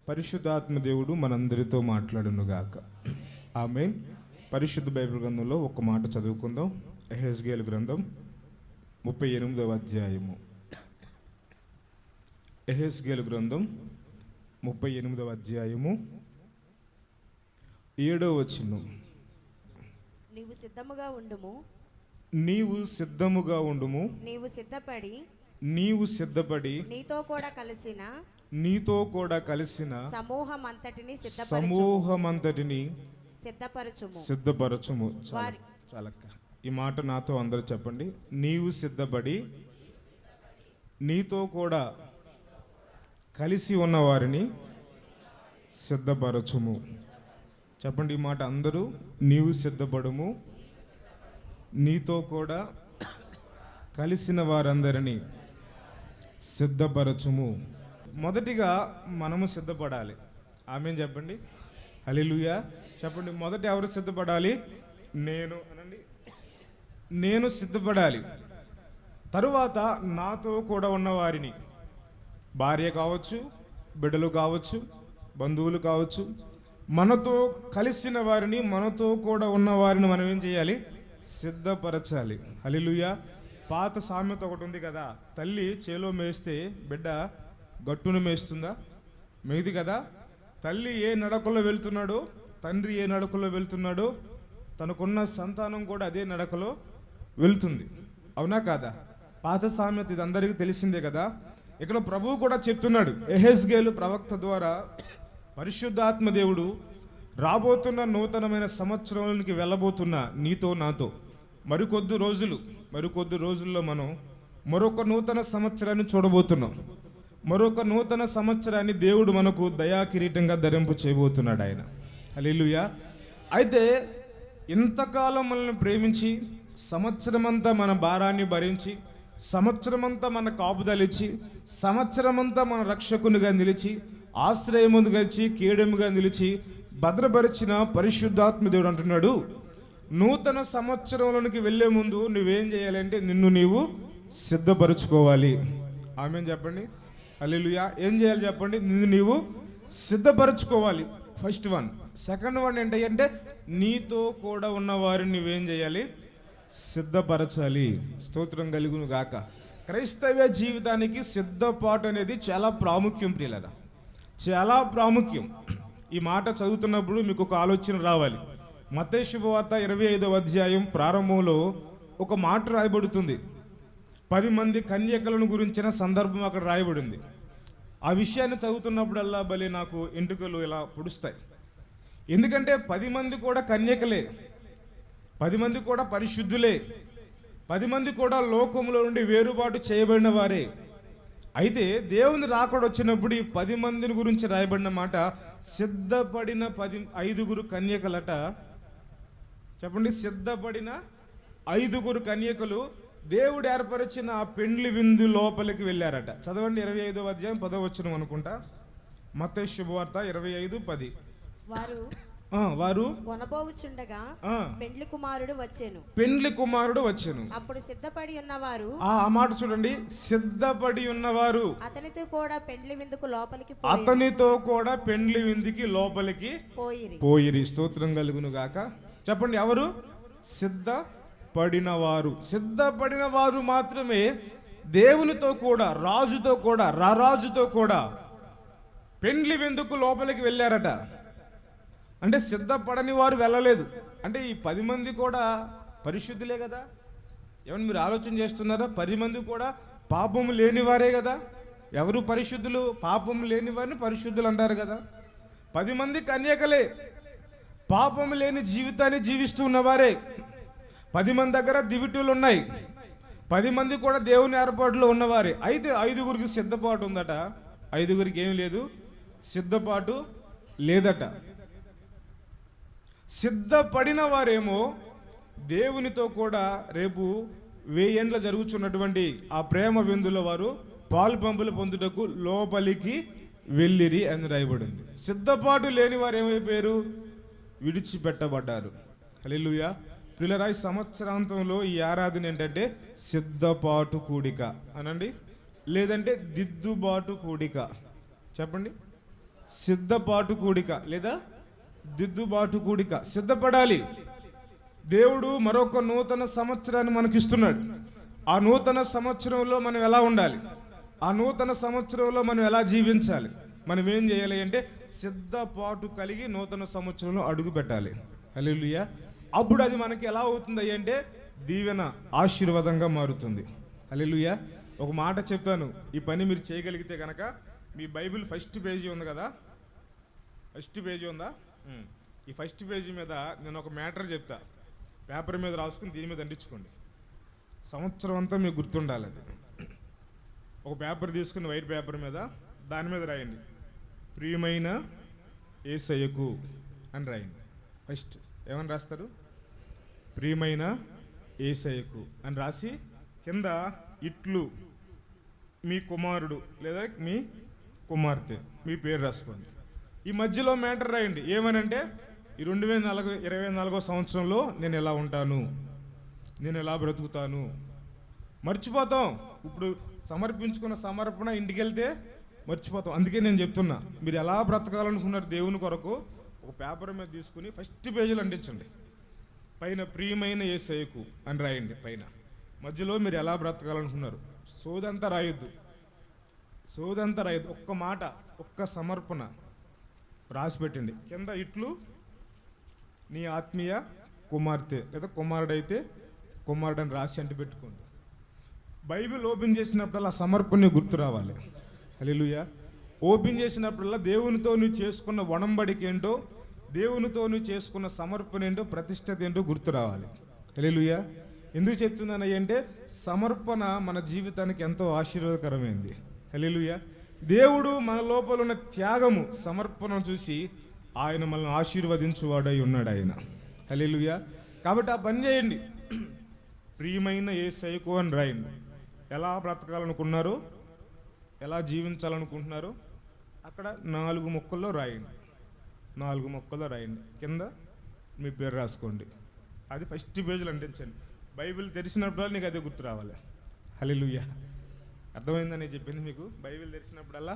పరిశుద్ధాత్మ దేవుడు మనందరితో మాట్లాడునుగాక. ఆమేన్. పరిశుద్ధ బైబిల్ గ్రంథంలో ఒక మాట చదువుకుందాం. యెహెజ్కేలు గ్రంథం 38వ అధ్యాయము. యెహెజ్కేలు గ్రంథం 38వ అధ్యాయము 7వ వచనం. నీవు సిద్ధముగా ఉండుము, నీవు సిద్ధముగా ఉండుము, నీవు సిద్ధపడి నీతో కూడా కలిసిన సమూహమంతటిని సిద్ధపరచుము. చాలక్క, ఈ మాట నాతో అందరూ చెప్పండి. నీవు సిద్ధపడి నీతో కూడా కలిసి ఉన్న వారిని సిద్ధపరచుము. చెప్పండి ఈ మాట అందరూ. నీవు సిద్ధపడుము, నీతో కూడా కలిసిన వారందరినీ సిద్ధపరచుము. మొదటిగా మనము సిద్ధపడాలి. ఆమేన్ చెప్పండి. హల్లెలూయా చెప్పండి. మొదట ఎవరు సిద్ధపడాలి? నేను అనండి. నేను సిద్ధపడాలి. తరువాత నాతో కూడా ఉన్న వారిని, భార్య కావచ్చు, బిడ్డలు కావచ్చు, బంధువులు కావచ్చు, మనతో కలిసిన వారిని, మనతో కూడా ఉన్న వారిని మనం ఏం చేయాలి? సిద్ధపరచాలి. హల్లెలూయా. పాత సామెత ఒకటి ఉంది కదా, తల్లి చేలో మేస్తే బిడ్డ గట్టును మేస్తుందా? మేది కదా. తల్లి ఏ నడకలో వెళ్తున్నాడో, తండ్రి ఏ నడకలో వెళ్తున్నాడో, తనకున్న సంతానం కూడా అదే నడకలో వెళ్తుంది. అవునా కాదా? పాత సామెత ఇది అందరికీ తెలిసిందే కదా. ఇక్కడ ప్రభువు కూడా చెప్తున్నాడు యెహెజ్కేలు ప్రవక్త ద్వారా, పరిశుద్ధాత్మ దేవుడు రాబోతున్న నూతనమైన సంవత్సరంలోనికి వెళ్ళబోతున్న నీతో నాతో మరికొద్ది రోజుల్లో మనం మరొక నూతన సంవత్సరాన్ని చూడబోతున్నాం. మరొక నూతన సంవత్సరాన్ని దేవుడు మనకు దయా కిరీటంగా ధరింపు చేయబోతున్నాడు ఆయన. హల్లెలూయా. అయితే ఇంతకాలం మనల్ని ప్రేమించి, సంవత్సరమంతా మన భారాన్ని భరించి, సంవత్సరమంతా మన కాపుదలిచ్చి, సంవత్సరమంతా మన రక్షకునిగా నిలిచి, ఆశ్రయముగా నిలిచి, కేడెముగా నిలిచి భద్రపరిచిన పరిశుద్ధాత్మ దేవుడు అంటున్నాడు, నూతన సంవత్సరంలోనికి వెళ్ళే ముందు నువ్వేం చేయాలంటే నిన్ను నీవు సిద్ధపరచుకోవాలి. ఆమేన్ చెప్పండి. హల్లెలూయా. ఏం చేయాలి చెప్పండి? నిన్ను నీవు సిద్ధపరచుకోవాలి. First one. సెకండ్ వన్ ఏంటంటే నీతో కూడా ఉన్న వారిని నువ్వేం చేయాలి? సిద్ధపరచాలి. స్తోత్రం కలుగును గాక. క్రైస్తవ జీవితానికి సిద్ధపాటు అనేది చాలా ప్రాముఖ్యం ప్రియులారా, చాలా ప్రాముఖ్యం. ఈ మాట చదువుతున్నప్పుడు మీకు ఒక ఆలోచన రావాలి. మత్తయి శుభవార్త 25వ అధ్యాయం ప్రారంభంలో ఒక మాట రాయబడుతుంది. 10 మంది కన్యకలను గురించిన సందర్భం అక్కడ రాయబడింది. ఆ విషయాన్ని చదువుతున్నప్పుడల్లా భలే నాకు ఎంటుకలు ఇలా పొడుస్తాయి. ఎందుకంటే 10 మంది కూడా కన్యకలే, 10 మంది కూడా పరిశుద్ధులే, 10 మంది కూడా లోకంలో నుండి వేరుబాటు చేయబడిన వారే. అయితే దేవుని రాకడ వచ్చినప్పుడు ఈ 10 మందిని గురించి రాయబడిన మాట, సిద్ధపడిన 5 కన్యకలట. చెప్పండి. సిద్ధపడిన 5 కన్యకలు దేవుడు ఏర్పరిచిన ఆ పెండ్లి విందు లోపలికి వెళ్ళారట. చదవండి. 25వ అధ్యాయం 10వ వచనం అనుకుంటా. మత్తయి శుభవార్త 25:10. వారు కొనబోవుచుండగా పెండ్లి కుమారుడు వచ్చెను. అప్పుడు సిద్ధపడి ఉన్నవారు, ఆ మాట చూడండి, సిద్ధపడి ఉన్నవారు అతనితో కూడా పెండ్లి విందుకి లోపలికి పోయిరి. స్తోత్రం కలుగును గాక. చెప్పండి. ఎవరు? సిద్ధపడిన వారు మాత్రమే దేవునితో కూడా, రారాజుతో కూడా పెండ్లి విందుకు లోపలికి వెళ్ళారట. అంటే సిద్ధపడని వారు వెళ్ళలేదు. అంటే ఈ 10 మంది కూడా పరిశుద్ధులే కదా. ఏమన్నా మీరు ఆలోచన చేస్తున్నారా? 10 మంది కూడా పాపము లేనివారే కదా. ఎవరు పరిశుద్ధులు? పాపము లేని వారిని పరిశుద్ధులు అంటారు కదా. 10 మంది కన్యకలే, పాపము లేని జీవితాన్ని జీవిస్తూ ఉన్నవారే. 10 మంది దగ్గర దివిటీలు ఉన్నాయి, 10 మంది కూడా దేవుని ఏర్పాటులో ఉన్నవారే. అయితే 5 సిద్ధపాటు ఉందట, 5 ఏం లేదు, సిద్ధపాటు లేదట. సిద్ధపడిన వారేమో దేవునితో కూడా రేపు 1000 ఏండ్ల జరుగుతున్నటువంటి ఆ ప్రేమ విందులో వారు పాలు పంపులు పొందుటకు లోపలికి వెళ్ళిరి అని రాయబడింది. సిద్ధపాటు లేని వారు ఏమైపోయారు? విడిచిపెట్టబడ్డారు. హల్లెలూయా. ప్రియులారా, ఈ సంవత్సరాంతంలో ఈ ఆరాధన ఏంటంటే సిద్ధపాటు కూడిక అనండి, లేదంటే దిద్దుబాటు కూడిక. చెప్పండి. సిద్ధపాటు కూడిక లేదా దిద్దుబాటు కూడిక. సిద్ధపడాలి. దేవుడు మరొక నూతన సంవత్సరాన్ని మనకి ఇస్తున్నాడు. ఆ నూతన సంవత్సరంలో మనం ఎలా ఉండాలి, ఆ నూతన సంవత్సరంలో మనం ఎలా జీవించాలి, మనం ఏం చేయాలి అంటే సిద్ధపాటు కలిగి నూతన సంవత్సరంలో అడుగు పెట్టాలి. హల్లెలూయా. అప్పుడు అది మనకి ఎలా అవుతుంది అంటే దీవెన, ఆశీర్వాదంగా మారుతుంది. హల్లెలూయా. ఒక మాట చెప్తాను, ఈ పని మీరు చేయగలిగితే కనుక మీ బైబిల్ ఫస్ట్ పేజీ ఉంది కదా, ఫస్ట్ పేజీ ఉందా? ఈ ఫస్ట్ పేజీ మీద నేను ఒక మ్యాటర్ చెప్తా, పేపర్ మీద రాసుకుని దీని మీద అంటించుకోండి. సంవత్సరం అంతా మీకు గుర్తుండాలి. అది ఒక పేపర్ తీసుకుని వైట్ పేపర్ మీద దాని మీద రాయండి, ప్రియమైన యేసయ్యకు అని రాయండి. ఫస్ట్ ఏమని రాస్తారు? ప్రియమైన యేసయ్యకు అని రాసి కింద ఇట్లు మీ కుమారుడు లేదా మీ కుమార్తె మీ పేరు రాసుకోండి. ఈ మధ్యలో మ్యాటర్ రాయండి, ఏమనంటే ఈ 2024 సంవత్సరంలో నేను ఎలా ఉంటాను, నేను ఎలా బ్రతుకుతాను. మర్చిపోతాం. ఇప్పుడు సమర్పించుకున్న సమర్పణ ఇంటికి వెళ్తే మర్చిపోతాం. అందుకే నేను చెప్తున్నా, మీరు ఎలా బ్రతకాలనుకున్నారు దేవుని కొరకు ఒక పేపర్ మీద తీసుకుని ఫస్ట్ పేజీలో అంటించండి. పైన ప్రియమైన యేసయ్యకు అని రాయండి పైన. మధ్యలో మీరు ఎలా బ్రతకాలనుకున్నారు. సోదంతా రాయొద్దు, సోదంతా రాయొద్దు. ఒక్క మాట, ఒక్క సమర్పణ రాసి పెట్టండి. కింద ఇట్లు నీ ఆత్మీయ కుమార్తె లేదా కుమారుడైతే కుమారుడని రాసి అంటి పెట్టుకోండి. బైబిల్ ఓపెన్ చేసినప్పుడల్లా సమర్పణ గుర్తు రావాలి. హల్లెలూయా. ఓపెన్ చేసినప్పుడల్లా దేవునితో నువ్వు చేసుకున్న ఒడంబడిక ఏంటో, దేవునితో నువ్వు చేసుకున్న సమర్పణ ఏంటో, ప్రతిష్టత ఏంటో గుర్తు రావాలి. హల్లెలూయా. ఎందుకు చెప్తున్నాను అంటే సమర్పణ మన జీవితానికి ఎంతో ఆశీర్వాదకరమైంది. హల్లెలూయా. దేవుడు మన లోపల ఉన్న త్యాగము, సమర్పణను చూసి ఆయన మనల్ని ఆశీర్వదించువాడై ఉన్నాడు ఆయన. హల్లెలూయా. కాబట్టి ఆ పని చేయండి, ప్రియమైన యేసయ్యకు అని రాయండి. ఎలా బ్రతకాలనుకున్నారు, ఎలా జీవించాలనుకుంటున్నారు అక్కడ 4 ముక్కల్లో రాయండి. 4 ముక్కల్లో రాయండి. కింద మీ పేరు రాసుకోండి. అది ఫస్ట్ పేజీలో అంటించండి. బైబిల్ తెరిచినప్పుడల్లా నీకు అదే గుర్తు రావాలి. హల్లెలూయా. అర్థమైందని చెప్పింది మీకు. బైబిల్ తెరిచినప్పుడల్లా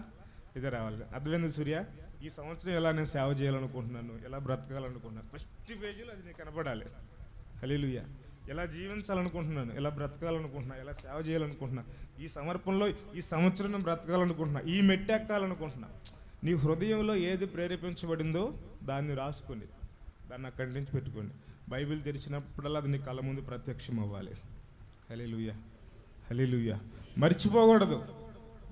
ఇదే రావాలి. అర్థమైంది సూర్య? ఈ సంవత్సరం ఎలా నేను సేవ చేయాలనుకుంటున్నాను, ఎలా బ్రతకాలనుకుంటున్నాను, ఫస్ట్ పేజీలో అది నీకు కనపడాలి. హల్లెలూయా. ఎలా జీవించాలనుకుంటున్నాను, ఎలా బ్రతకాలనుకుంటున్నా, ఎలా సేవ చేయాలనుకుంటున్నా, ఈ సమర్పణలో ఈ సంవత్సరం నేను బ్రతకాలనుకుంటున్నా, ఈ మెట్టెక్కాలనుకుంటున్నా. నీ హృదయంలో ఏది ప్రేరేపించబడిందో దాన్ని రాసుకోండి, దాన్ని కంటించి పెట్టుకోండి. బైబిల్ తెరిచినప్పుడల్లా అది నీ కళ్ళ ముందు ప్రత్యక్షం అవ్వాలి. హల్లెలూయా. హల్లెలూయా. మర్చిపోకూడదు.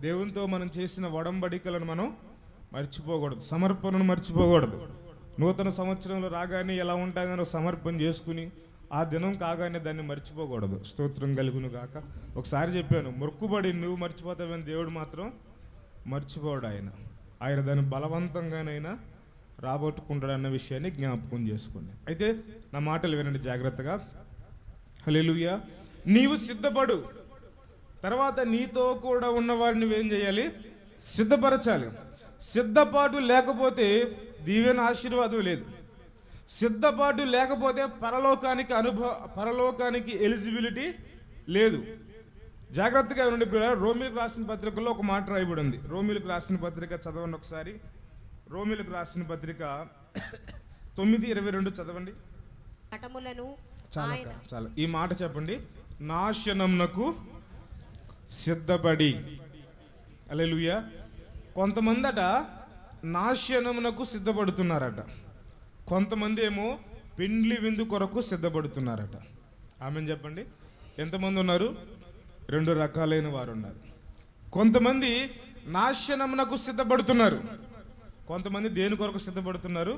దేవునితో మనం చేసిన ఒడంబడికలను మనం మర్చిపోకూడదు, సమర్పణను మర్చిపోకూడదు. నూతన సంవత్సరంలో రాగానే ఎలా ఉంటాయని సమర్పణ చేసుకుని ఆ దినం కాగానే దాన్ని మర్చిపోకూడదు. స్తోత్రం కలుగును గాక. ఒకసారి చెప్పాను, మొక్కుబడి నువ్వు మర్చిపోతావని దేవుడు మాత్రం మర్చిపోడు. ఆయన దాన్ని బలవంతంగానైనా రాబట్టుకుంటాడు అన్న విషయాన్ని జ్ఞాపకం చేసుకోండి. అయితే నా మాటలు వినండి జాగ్రత్తగా. హల్లెలూయా. నీవు సిద్ధపడు, తర్వాత నీతో కూడా ఉన్న వారిని నువ్వేం చేయాలి? సిద్ధపరచాలి. సిద్ధపాటు లేకపోతే దీవెన ఆశీర్వాదం లేదు. సిద్ధపాటు లేకపోతే పరలోకానికి ఎలిజిబిలిటీ లేదు. జాగ్రత్తగా ఉండండి. రోమిలకు రాసిన పత్రికలో ఒక మాట రాయబడి ఉంది. రోమిలకు రాసిన పత్రిక చదవండి ఒకసారి. రోమిలకు రాసిన పత్రిక 9:22 చదవండి. చాలా ఈ మాట చెప్పండి. నాశనమునకు సిద్ధపడి. హల్లెలూయా. కొంతమందట నాశనమునకు సిద్ధపడుతున్నారట, కొంతమంది ఏమో పెండ్లి విందు కొరకు సిద్ధపడుతున్నారట. ఆమెను చెప్పండి. ఎంతమంది ఉన్నారు? 2 రకాలైన వారు ఉన్నారు. కొంతమంది నాశనమునకు సిద్ధపడుతున్నారు, కొంతమంది దేని కొరకు సిద్ధపడుతున్నారు?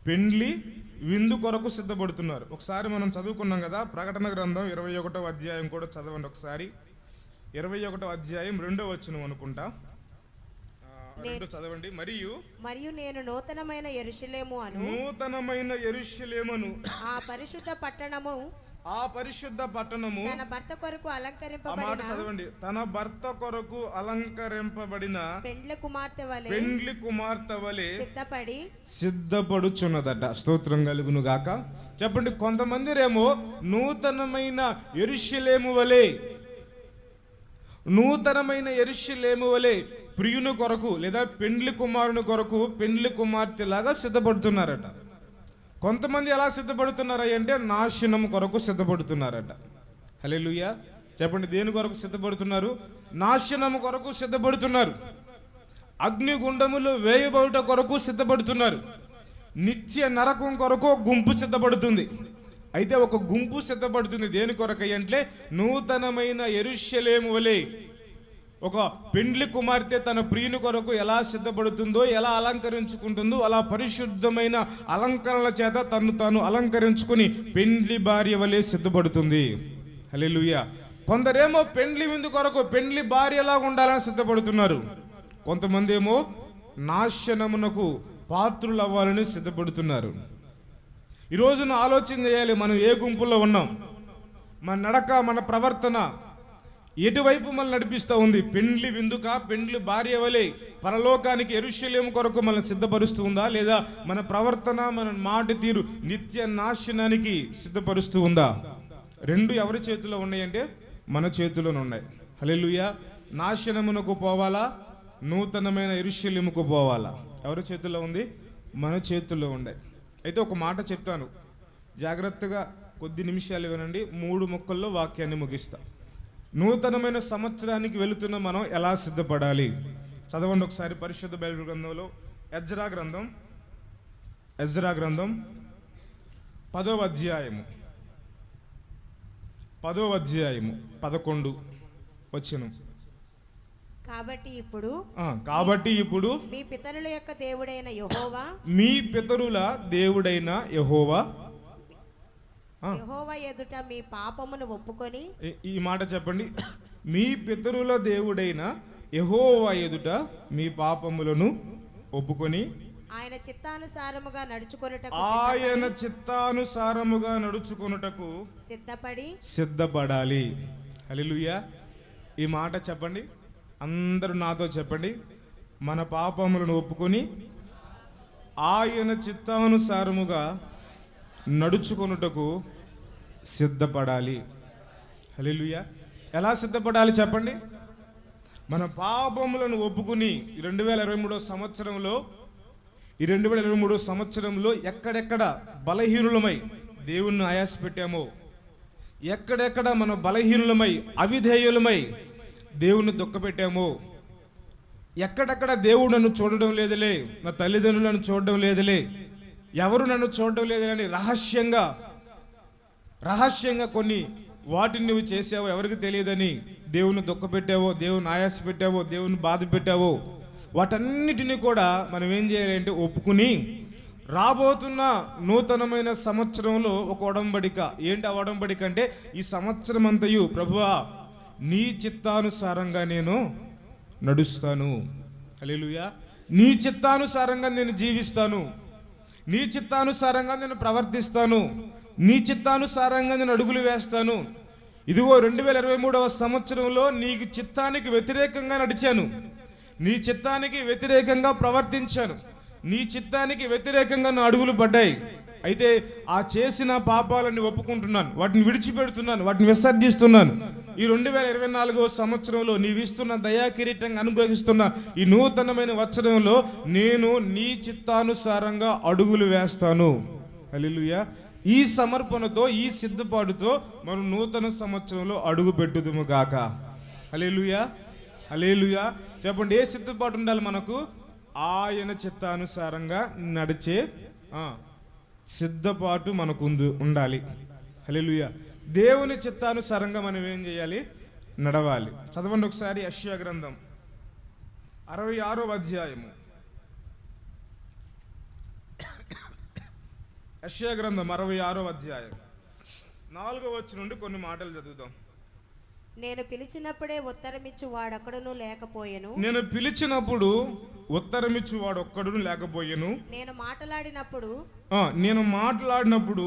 పెండ్లి విందు కొరకు సిద్ధపడుతున్నారు. ఒకసారి మనం చదువుకున్నాం కదా, ప్రకటన గ్రంథం 21వ అధ్యాయం కూడా చదవండి ఒకసారి. 21వ అధ్యాయం 2వ వచనం అనుకుంటా. 2 చదవండి. మరియు నేను నూతనమైన యెరూషలేమును ఆ పరిశుద్ధ పట్టణము తన భర్త కొరకు అలంకరింపబడిన, చదవండి, తన భర్త కొరకు అలంకరింపబడిన పెండ్లి కుమార్తె వలె సిద్ధపడుచున్నదట. స్తోత్రం కలుగును గాక. చెప్పండి. కొంతమంది ఏమో నూతనమైన యెరూషలేము వలె ప్రియుని కొరకు లేదా పెండ్లి కుమారుని కొరకు పెండ్లి కుమార్తెలాగా సిద్ధపడుతున్నారట. కొంతమంది ఎలా సిద్ధపడుతున్నారా అంటే నాశనం కొరకు సిద్ధపడుతున్నారట. హల్లెలూయా చెప్పండి. దేని కొరకు సిద్ధపడుతున్నారు? నాశనం కొరకు సిద్ధపడుతున్నారు. అగ్నిగుండములో వేయబడుట కొరకు సిద్ధపడుతున్నారు. నిత్య నరకం కొరకు గుంపు సిద్ధపడుతుంది. అయితే ఒక గుంపు సిద్ధపడుతుంది దేని కొరకై అంటే నూతనమైన యెరూషలేము వలె ఒక పెండ్లి కుమార్తె తన ప్రియుని కొరకు ఎలా సిద్ధపడుతుందో, ఎలా అలంకరించుకుంటుందో, అలా పరిశుద్ధమైన అలంకరణల చేత తను తాను అలంకరించుకుని పెండ్లి భార్య వలె సిద్ధపడుతుంది. హల్లెలూయా. కొందరేమో పెండ్లి విందు కొరకు పెండ్లి భార్యలా ఉండాలని సిద్ధపడుతున్నారు. కొంతమంది ఏమో నాశనమునకు పాత్రులు అవ్వాలని సిద్ధపడుతున్నారు. ఈరోజున ఆలోచన చేయాలి, మనం ఏ గుంపులో ఉన్నాం, మన నడక మన ప్రవర్తన ఎటువైపు మనల్ని నడిపిస్తూ ఉంది? పెండ్లి విందుక పెండ్లి భార్య వలె పరలోకానికి యెరూషలేము కొరకు మనల్ని సిద్ధపరుస్తూ ఉందా, లేదా మన ప్రవర్తన మన మాట తీరు నిత్య నాశనానికి సిద్ధపరుస్తూ ఉందా? రెండు ఎవరి చేతిలో ఉన్నాయంటే మన చేతిలోనే ఉన్నాయి. హల్లెలూయా. నాశనమునకు పోవాలా, నూతనమైన యెరూషలేముకు పోవాలా? ఎవరి చేతుల్లో ఉంది? మన చేతుల్లో ఉండే. అయితే ఒక మాట చెప్తాను, జాగ్రత్తగా కొద్ది నిమిషాలు వినండి. 3 ముక్కల్లో వాక్యాన్ని ముగిస్తా. నూతనమైన సంవత్సరానికి వెళుతున్న మనం ఎలా సిద్ధపడాలి? చదవండి ఒకసారి పరిశుద్ధ బైబిల్ గ్రంథంలో ఎజ్రా గ్రంథం 10వ అధ్యాయము 11 వచనం. కాబట్టి ఇప్పుడు మీ పితరుల యొక్క దేవుడైన యెహోవా, మీ పితరుల దేవుడైన యెహోవా ఎదుట మీ పాపమును ఒప్పుకొని, ఈ మాట చెప్పండి, మీ పితరుల దేవుడైన యెహోవా ఎదుట మీ పాపములను ఒప్పుకొని ఆయన చిత్తానుసారముగా నడుచుకొనుటకు సిద్ధపడాలి. హల్లెలూయా. ఈ మాట చెప్పండి, అందరూ నాతో చెప్పండి. మన పాపములను ఒప్పుకొని ఆయన చిత్తానుసారముగా నడుచుకొనుటకు సిద్ధపడాలి. హల్లెలూయా. ఎలా సిద్ధపడాలి చెప్పండి? మన పాపములను ఒప్పుకుని 2023 సంవత్సరంలో ఎక్కడెక్కడ బలహీనులమై దేవుణ్ణి ఆయాసపెట్టామో, ఎక్కడెక్కడ మన బలహీనులమై అవిధేయులమై దేవుణ్ణి దుఃఖపెట్టామో, ఎక్కడెక్కడ దేవుడు నన్ను చూడడం లేదులే, నా తల్లిదండ్రులు నన్ను చూడడం లేదులే, ఎవరు నన్ను చూడడం లేదని రహస్యంగా కొన్ని వాటిని నువ్వు చేసావో ఎవరికి తెలియదని దేవుని దుఃఖపెట్టావో, దేవుని ఆయాస పెట్టావో, దేవుని బాధ పెట్టావో, వాటన్నిటిని కూడా మనం ఏం చేయాలంటే ఒప్పుకుని రాబోతున్న నూతనమైన సంవత్సరంలో ఒక ఒడంబడిక. ఏంటి ఆ ఒడంబడిక అంటే ఈ సంవత్సరం అంతయు ప్రభువా నీ చిత్తానుసారంగా నేను నడుస్తాను. హల్లెలూయా. నీ చిత్తానుసారంగా నేను జీవిస్తాను, నీ చిత్తానుసారంగా నేను ప్రవర్తిస్తాను, నీ చిత్తానుసారంగా నేను అడుగులు వేస్తాను. ఇదిగో 2023వ సంవత్సరంలో నీకు చిత్తానికి వ్యతిరేకంగా నడిచాను, నీ చిత్తానికి వ్యతిరేకంగా ప్రవర్తించాను, నీ చిత్తానికి వ్యతిరేకంగా నా అడుగులు పడ్డాయి. అయితే ఆ చేసిన పాపాలను ఒప్పుకుంటున్నాను, వాటిని విడిచిపెడుతున్నాను, వాటిని విసర్జిస్తున్నాను. ఈ 2024వ సంవత్సరంలో నీవిస్తున్న దయాకిరీటంగా అనుగ్రహిస్తున్న ఈ నూతనమైన వచనంలో నేను నీ చిత్తానుసారంగా అడుగులు వేస్తాను. హల్లెలూయా. ఈ సమర్పణతో ఈ సిద్ధపాటుతో మనం నూతన సంవత్సరంలో అడుగు పెట్టుదుము గాక. హల్లెలూయా. హల్లెలూయా. చెప్పండి, ఏ సిద్ధపాటు ఉండాలి మనకు? ఆయన చిత్తానుసారంగా నడిచే సిద్ధపాటు మనకు ఉండాలి. హల్లెలూయా. దేవుని చిత్తానుసారంగా మనం ఏం చేయాలి? నడవాలి. చదవండి ఒకసారి యెషయా గ్రంథం 66వ అధ్యాయము. యెషయా గ్రంథం 66వ అధ్యాయం 4వ వచనం నుండి కొన్ని మాటలు చదువుదాం. నేను పిలిచినప్పుడే ఉత్తరమిచ్చు వాడొక్కడును లేకపోయెను. నేను పిలిచినప్పుడు ఉత్తరమిచ్చు వాడొక్కడును లేకపోయెను. నేను మాట్లాడినప్పుడు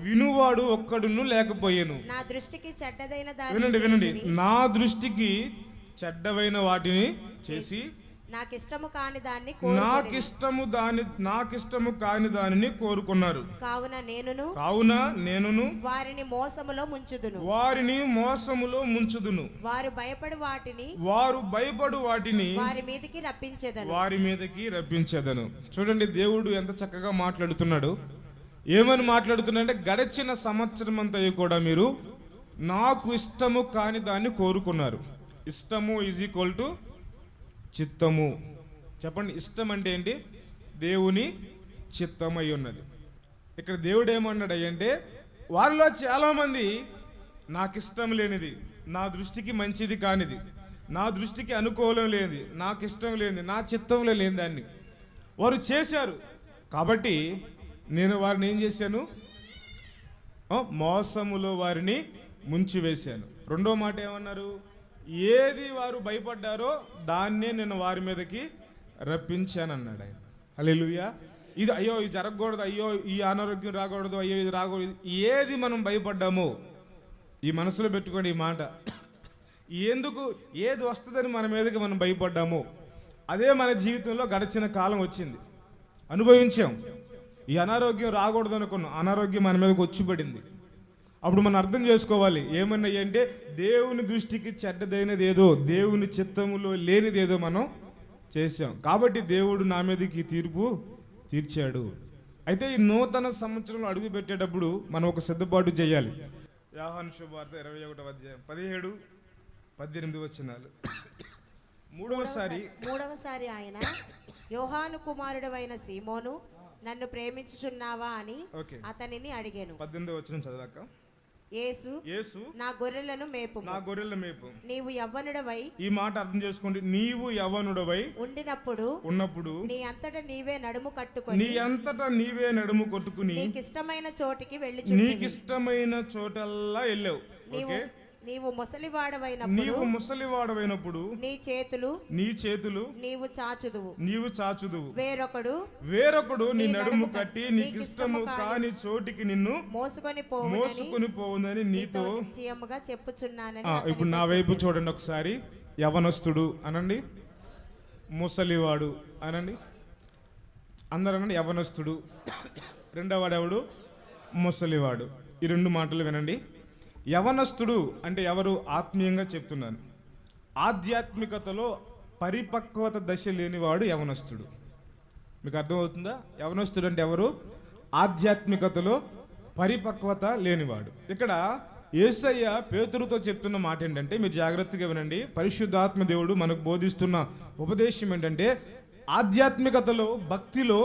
వినువాడు ఒక్కడును లేకపోయెను. నా దృష్టికి చెడ్డదైన వినండి, నా దృష్టికి చెడ్డవైన వాటిని చేసి నాకిష్టము కాని దాన్ని నాకిష్టము కాని దానిని కోరుకున్నారు. కావున నేనును వారిని మోసములో ముంచుదును. వారు భయపడు వాటిని వారి మీదకి రప్పించెదను. చూడండి, దేవుడు ఎంత చక్కగా మాట్లాడుతున్నాడు. ఏమని మాట్లాడుతున్నాడంటే, గడిచిన సంవత్సరం అంతా కూడా మీరు నాకు ఇష్టము కాని దాన్ని కోరుకున్నారు. ఇష్టము ఈజ్ ఈక్వల్ టు చిత్తము. చెప్పండి, ఇష్టం అంటే ఏంటి? దేవుని చిత్తమై ఉన్నది. ఇక్కడ దేవుడు ఏమన్నాడు అంటే, వాళ్ళలో చాలామంది నాకు ఇష్టం లేనిది, నా దృష్టికి మంచిది కానిది, నా దృష్టికి అనుకూలం లేనిది, నాకు ఇష్టం లేనిది, నా చిత్తంలో లేని దాన్ని వారు చేశారు. కాబట్టి నేను వారిని ఏం చేశాను? మోసములో వారిని ముంచివేశాను. రెండో మాట ఏమన్నారు? ఏది వారు భయపడ్డారో దాన్నే నేను వారి మీదకి రప్పించాను అన్నాడు ఆయన. హల్లెలూయా. ఇది అయ్యో ఇది జరగకూడదు, అయ్యో ఈ అనారోగ్యం రాకూడదు, అయ్యో ఇది రాకూడదు, ఏది మనం భయపడ్డామో ఈ మనసులో పెట్టుకోండి ఈ మాట. ఏది వస్తుందని మన మీదకి మనం భయపడ్డామో అదే మన జీవితంలో గడిచిన కాలం వచ్చింది, అనుభవించాం. ఈ అనారోగ్యం రాకూడదు అనుకున్నాం, అనారోగ్యం మన మీదకి వచ్చి పడింది. అప్పుడు మనం అర్థం చేసుకోవాలి ఏమన్నాయి అంటే, దేవుని దృష్టికి చెడ్డదైనది ఏదో, దేవుని చిత్తములో లేనిది ఏదో మనం చేశాం. కాబట్టి దేవుడు నా మీదకి తీర్పు తీర్చాడు. అయితే ఈ నూతన సంవత్సరంలో అడుగు పెట్టేటప్పుడు మనం ఒక సిద్ధపాటు చేయాలి. యోహాను శుభవార్త 21వ అధ్యాయం 17-18 వచనాలు. మూడవసారి ఆయన, యోహాను కుమారుడవైన సీమోను, నన్ను ప్రేమించుచున్నావా అని అతనిని అడిగాను. 18వ వచనం చదవక. యేసు నా గొర్రెలను మేపు. నీవు యవ్వనుడవై, ఈ మాట అర్థం చేసుకోండి, నీవు యవ్వనుడవై ఉన్నప్పుడు నీ అంతటా నీవే నడుము కట్టుకొని నీకిష్టమైన చోటికి వెళ్ళి, నీకిష్టమైన చోటల్లా వెళ్ళావు. నీవు ముసలివాడవైనప్పుడు నీ చేతులు నీవు చాచుదువు. వేరొకడు నీ నడుము కట్టి నీకిష్టము కాని చోటికి నిన్ను మోసుకొని పోవునని నీతో నిశ్చయముగా చెప్పుచున్నానని. ఇప్పుడు నా వైపు చూడండి ఒకసారి. యవనస్తుడు అనండి, ముసలివాడు అనండి, అందరూ అనండి. యవనస్తుడు, రెండవవాడెవడు? ముసలివాడు. ఈ రెండు మాటలు వినండి. యవనస్తుడు అంటే ఎవరు? ఆత్మీయంగా చెప్తున్నాను. ఆధ్యాత్మికతలో పరిపక్వత దశ లేనివాడు యవనస్తుడు. మీకు అర్థమవుతుందా? యవనస్తుడు అంటే ఎవరు? ఆధ్యాత్మికతలో పరిపక్వత లేనివాడు. ఇక్కడ యేసయ్య పేతురుతో చెప్తున్న మాట ఏంటంటే, మీరు జాగ్రత్తగా వినండి. పరిశుద్ధాత్మ దేవుడు మనకు బోధిస్తున్న ఉపదేశం ఏంటంటే, ఆధ్యాత్మికతలో భక్తిలో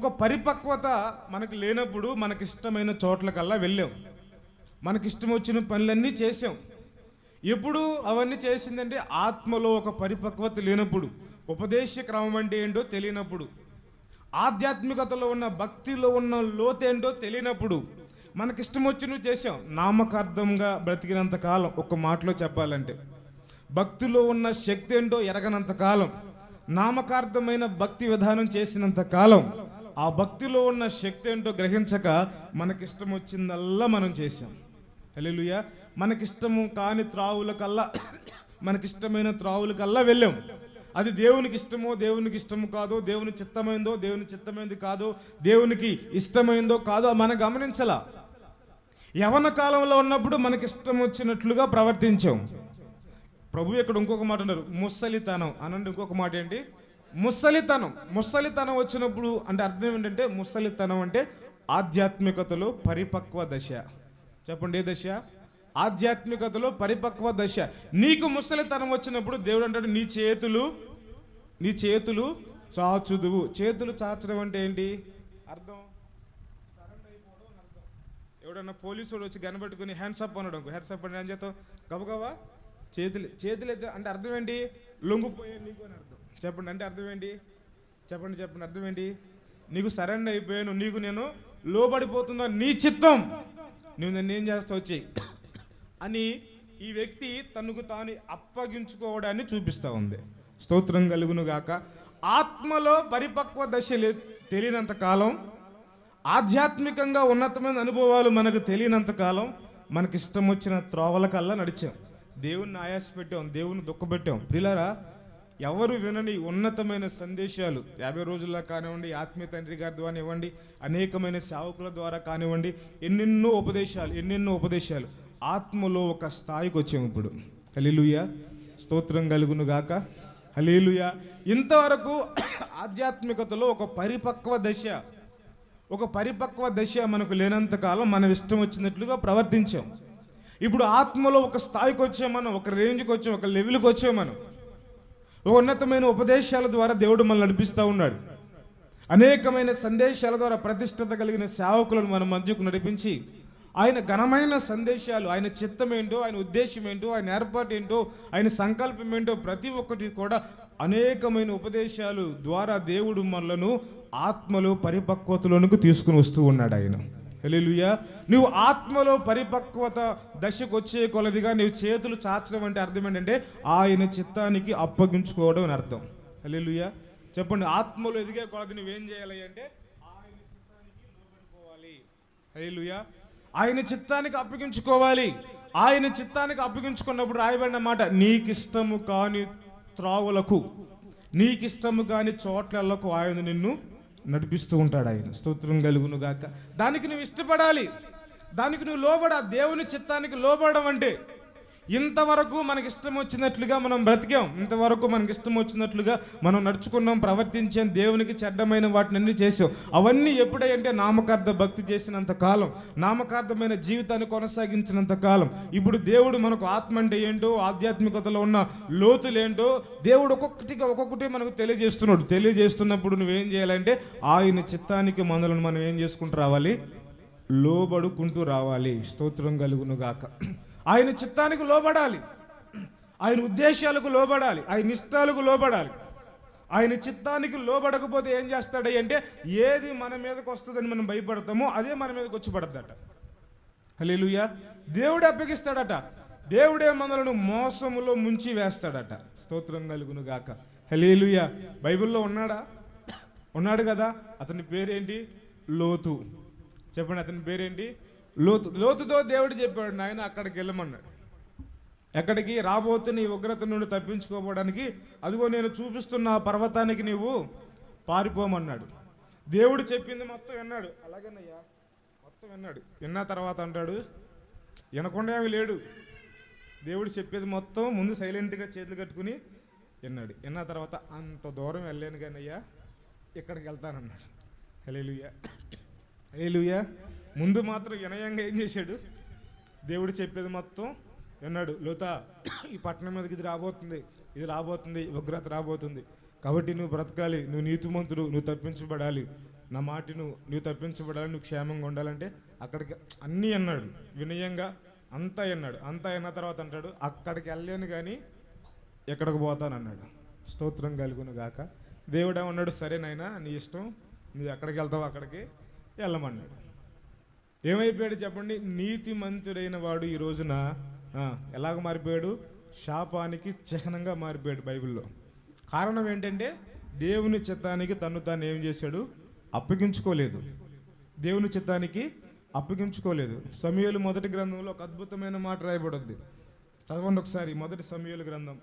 ఒక పరిపక్వత మనకు లేనప్పుడు మనకిష్టమైన చోట్లకల్లా వెళ్ళాం, మనకిష్టం వచ్చిన పనులన్నీ చేసాం. ఎప్పుడు అవన్నీ చేసిందంటే ఆత్మలో ఒక పరిపక్వత లేనప్పుడు, ఉపదేశ క్రమం అంటే ఏంటో తెలియనప్పుడు, ఆధ్యాత్మికతలో ఉన్న భక్తిలో ఉన్న లోతేంటో తెలియనప్పుడు మనకిష్టం వచ్చినవి చేసాం. నామకార్థంగా బ్రతికినంత కాలం, ఒక మాటలో చెప్పాలంటే భక్తిలో ఉన్న శక్తి ఏంటో ఎరగనంత కాలం, నామకార్థమైన భక్తి విధానం చేసినంత కాలం, ఆ భక్తిలో ఉన్న శక్తి ఏంటో గ్రహించక మనకిష్టం వచ్చిందల్లా మనం చేసాం. హల్లెలూయా. మనకిష్టము కాని త్రావులకల్లా, మనకిష్టమైన త్రావులకల్లా వెళ్ళాం. అది దేవునికి ఇష్టమో దేవునికి ఇష్టము కాదో, దేవుని చిత్తమైందో దేవుని చిత్తమైంది కాదో, దేవునికి ఇష్టమైందో కాదో మనం గమనించాల. యవన కాలంలో ఉన్నప్పుడు మనకిష్టం వచ్చినట్లుగా ప్రవర్తించాం. ప్రభు ఇక్కడ ఇంకొక మాట అన్నారు, ముసలితనం అనండి. ఇంకొక మాట ఏంటి? ముసలితనం వచ్చినప్పుడు అంటే అర్థం ఏంటంటే, ముసలితనం అంటే ఆధ్యాత్మికతలో పరిపక్వ దశ. చెప్పండి, ఏ దశ? ఆధ్యాత్మికతలో పరిపక్వ దశ. నీకు ముసలితనం వచ్చినప్పుడు దేవుడు అంటాడు, నీ చేతులు చాచుదువు. చేతులు చాచడం అంటే ఏంటి అర్థం? ఎవడన్నా పోలీసు వాడు వచ్చి కనబెట్టుకుని హ్యాండ్సప్ అనడం, హ్యాండ్సప్ అంటే ఏం చేస్తాం? గబగబా చేతులు అయితే అంటే అర్థం ఏంటి? లొంగిపోయే నీకు అని అర్థం. చెప్పండి, అంటే అర్థం ఏంటి? చెప్పండి అర్థం ఏంటి? నీకు సరెండర్ అయిపోయాను, నీకు నేను లోబడిపోతున్నా, నీ చిత్తం, నువ్వు నన్ను ఏం చేస్తావు వచ్చి అని ఈ వ్యక్తి తనకు తాను అప్పగించుకోవడాన్ని చూపిస్తూ ఉంది. స్తోత్రం కలుగును గాక. ఆత్మలో పరిపక్వ దశ తెలియనంత కాలం, ఆధ్యాత్మికంగా ఉన్నతమైన అనుభవాలు మనకు తెలియనంత కాలం మనకిష్టం వచ్చిన త్రోవల కల్లా నడిచాం, దేవుణ్ణి ఆయాస పెట్టాం, దేవుని దుఃఖపెట్టాం. ప్రియులారా, ఎవరు వినని ఉన్నతమైన సందేశాలు 50 రోజుల్లో కానివ్వండి, ఆత్మీయ తండ్రి గారి ద్వారా ఇవ్వండి, అనేకమైన సేవకుల ద్వారా కానివ్వండి, ఎన్నెన్నో ఉపదేశాలు ఆత్మలో ఒక స్థాయికి వచ్చాము ఇప్పుడు. హల్లెలూయా, స్తోత్రం కలుగును గాక. హల్లెలూయా. ఇంతవరకు ఆధ్యాత్మికతలో ఒక పరిపక్వ దశ మనకు లేనంత కాలం మనం ఇష్టం వచ్చినట్లుగా ప్రవర్తించాం. ఇప్పుడు ఆత్మలో ఒక స్థాయికి వచ్చాం, మనం ఒక రేంజ్కి వచ్చాం, ఒక లెవెల్కి వచ్చాం. మనం ఒక ఉన్నతమైన ఉపదేశాల ద్వారా దేవుడు మనల్ని నడిపిస్తూ ఉన్నాడు. అనేకమైన సందేశాల ద్వారా ప్రతిష్టత కలిగిన సేవకులను మన మధ్యకు నడిపించి ఆయన ఘనమైన సందేశాలు, ఆయన చిత్తం ఏంటో, ఆయన ఉద్దేశం ఏంటో, ఆయన ఏర్పాటు ఏంటో, ఆయన సంకల్పం ఏంటో ప్రతి ఒక్కటి కూడా అనేకమైన ఉపదేశాలు ద్వారా దేవుడు మనలను ఆత్మలో పరిపక్వతలోనికి తీసుకుని వస్తూ ఉన్నాడు ఆయన. హల్లెలూయా. నువ్వు ఆత్మలో పరిపక్వత దశకు వచ్చే కొలదిగా నువ్వు చేతులు చాచడం అంటే అర్థం ఏంటంటే ఆయన చిత్తానికి అప్పగించుకోవడం అని అర్థం. హల్లెలూయా. చెప్పండి, ఆత్మలో ఎదిగే కొలది నువ్వేం చేయాలి అంటే ఆయన చిత్తానికి లోబడిపోవాలి. హల్లెలూయా. ఆయన చిత్తానికి అప్పగించుకోవాలి. ఆయన చిత్తానికి అప్పగించుకున్నప్పుడు రాయబడిన మాట, నీకిష్టము కాని త్రావులకు, నీకిష్టము కాని చోట్లకు ఆయన నిన్ను నడిపిస్తూ ఉంటాడు. ఆయన స్తోత్రం కలుగును గాక. దానికి నువ్వు ఇష్టపడాలి, దానికి నువ్వు లోబడా. దేవుని చిత్తానికి లోబడడం అంటే ఇంతవరకు మనకి ఇష్టం వచ్చినట్లుగా మనం బ్రతికాం, ఇంతవరకు మనకి ఇష్టం వచ్చినట్లుగా మనం నడుచుకున్నాం, ప్రవర్తించాం, దేవునికి చెడ్డమైన వాటిని అన్ని చేసాం. అవన్నీ ఎప్పుడంటే నామకార్థ భక్తి చేసినంత కాలం, నామకార్థమైన జీవితాన్ని కొనసాగించినంత కాలం. ఇప్పుడు దేవుడు మనకు ఆత్మ అంటే ఏంటో, ఆధ్యాత్మికతలో ఉన్న లోతులేంటో దేవుడు ఒక్కొక్కటి మనకు తెలియజేస్తున్నాడు. తెలియజేస్తున్నప్పుడు నువ్వేం చేయాలంటే ఆయన చిత్తానికి మనలను మనం ఏం చేసుకుంటూ రావాలి, లోబడుకుంటూ రావాలి. స్తోత్రం కలుగును గాక. ఆయన చిత్తానికి లోబడాలి, ఆయన ఉద్దేశాలకు లోబడాలి, ఆయన ఇష్టాలకు లోబడాలి. ఆయన చిత్తానికి లోబడకపోతే ఏం చేస్తాడు అంటే ఏది మన మీదకి వస్తుందని మనం భయపడతామో అదే మన మీదకి వచ్చి పడద్దట. హల్లెలూయా. దేవుడే అప్పగిస్తాడట, దేవుడే మనలను మోసములో ముంచి వేస్తాడట. స్తోత్రం కలుగును గాక. హల్లెలూయా. బైబిల్లో ఉన్నాడు కదా. అతని పేరేంటి? లోతు. చెప్పండి, అతని పేరేంటి? లోతుతో దేవుడు చెప్పాడు, నాయన అక్కడికి వెళ్ళమన్నాడు. ఎక్కడికి? రాబోతున్న ఈ ఉగ్రత నుండి తప్పించుకోవడానికి అదిగో నేను చూపిస్తున్న పర్వతానికి నీవు పారిపోమన్నాడు. దేవుడు చెప్పింది మొత్తం విన్నాడు. అలాగేనయ్యా, మొత్తం విన్నాడు. విన్న తర్వాత అంటాడు, వినకుండా ఏమి లేడు. దేవుడు చెప్పేది మొత్తం ముందు సైలెంట్గా చేతులు కట్టుకుని విన్నాడు. విన్న తర్వాత అంత దూరం వెళ్ళాను కానీ అయ్యా ఇక్కడికి వెళ్తానన్నాడు. హల్లెలూయా, హల్లెలూయా. ముందు మాత్రం వినయంగా ఏం చేశాడు? దేవుడు చెప్పేది మొత్తం విన్నాడు. లోతా, ఈ పట్టణం మీదకి ఇది రాబోతుంది, ఉగ్రత రాబోతుంది, కాబట్టి నువ్వు బ్రతకాలి, నువ్వు నీతిమంతుడు, నువ్వు తప్పించబడాలి, నా మాటను నువ్వు తప్పించబడాలి, నువ్వు క్షేమంగా ఉండాలంటే అక్కడికి అన్నీ అన్నాడు వినయంగా. అంతా విన్నాడు. అంతా విన్న తర్వాత అంటాడు, అక్కడికి వెళ్ళలేను కానీ ఎక్కడికి పోతానన్నాడు. స్తోత్రం కలుగును గాక. దేవుడు ఏమన్నాడు, సరే నాయనా నీ ఇష్టం, నువ్వు ఎక్కడికి వెళ్తావు అక్కడికి వెళ్ళమన్నాడు. ఏమైపోయాడు చెప్పండి? నీతిమంతుడైన వాడు ఈ రోజున ఎలాగ మారిపోయాడు? శాపానికి చిహ్నంగా మారిపోయాడు బైబిల్లో. కారణం ఏంటంటే దేవుని చిత్తానికి తాను ఏం చేశాడు? అప్పగించుకోలేదు. దేవుని చిత్తానికి అప్పగించుకోలేదు. సమూయేలు మొదటి గ్రంథంలో ఒక అద్భుతమైన మాట రాయబడింది. చదవండి ఒకసారి. మొదటి సమూయేలు గ్రంథం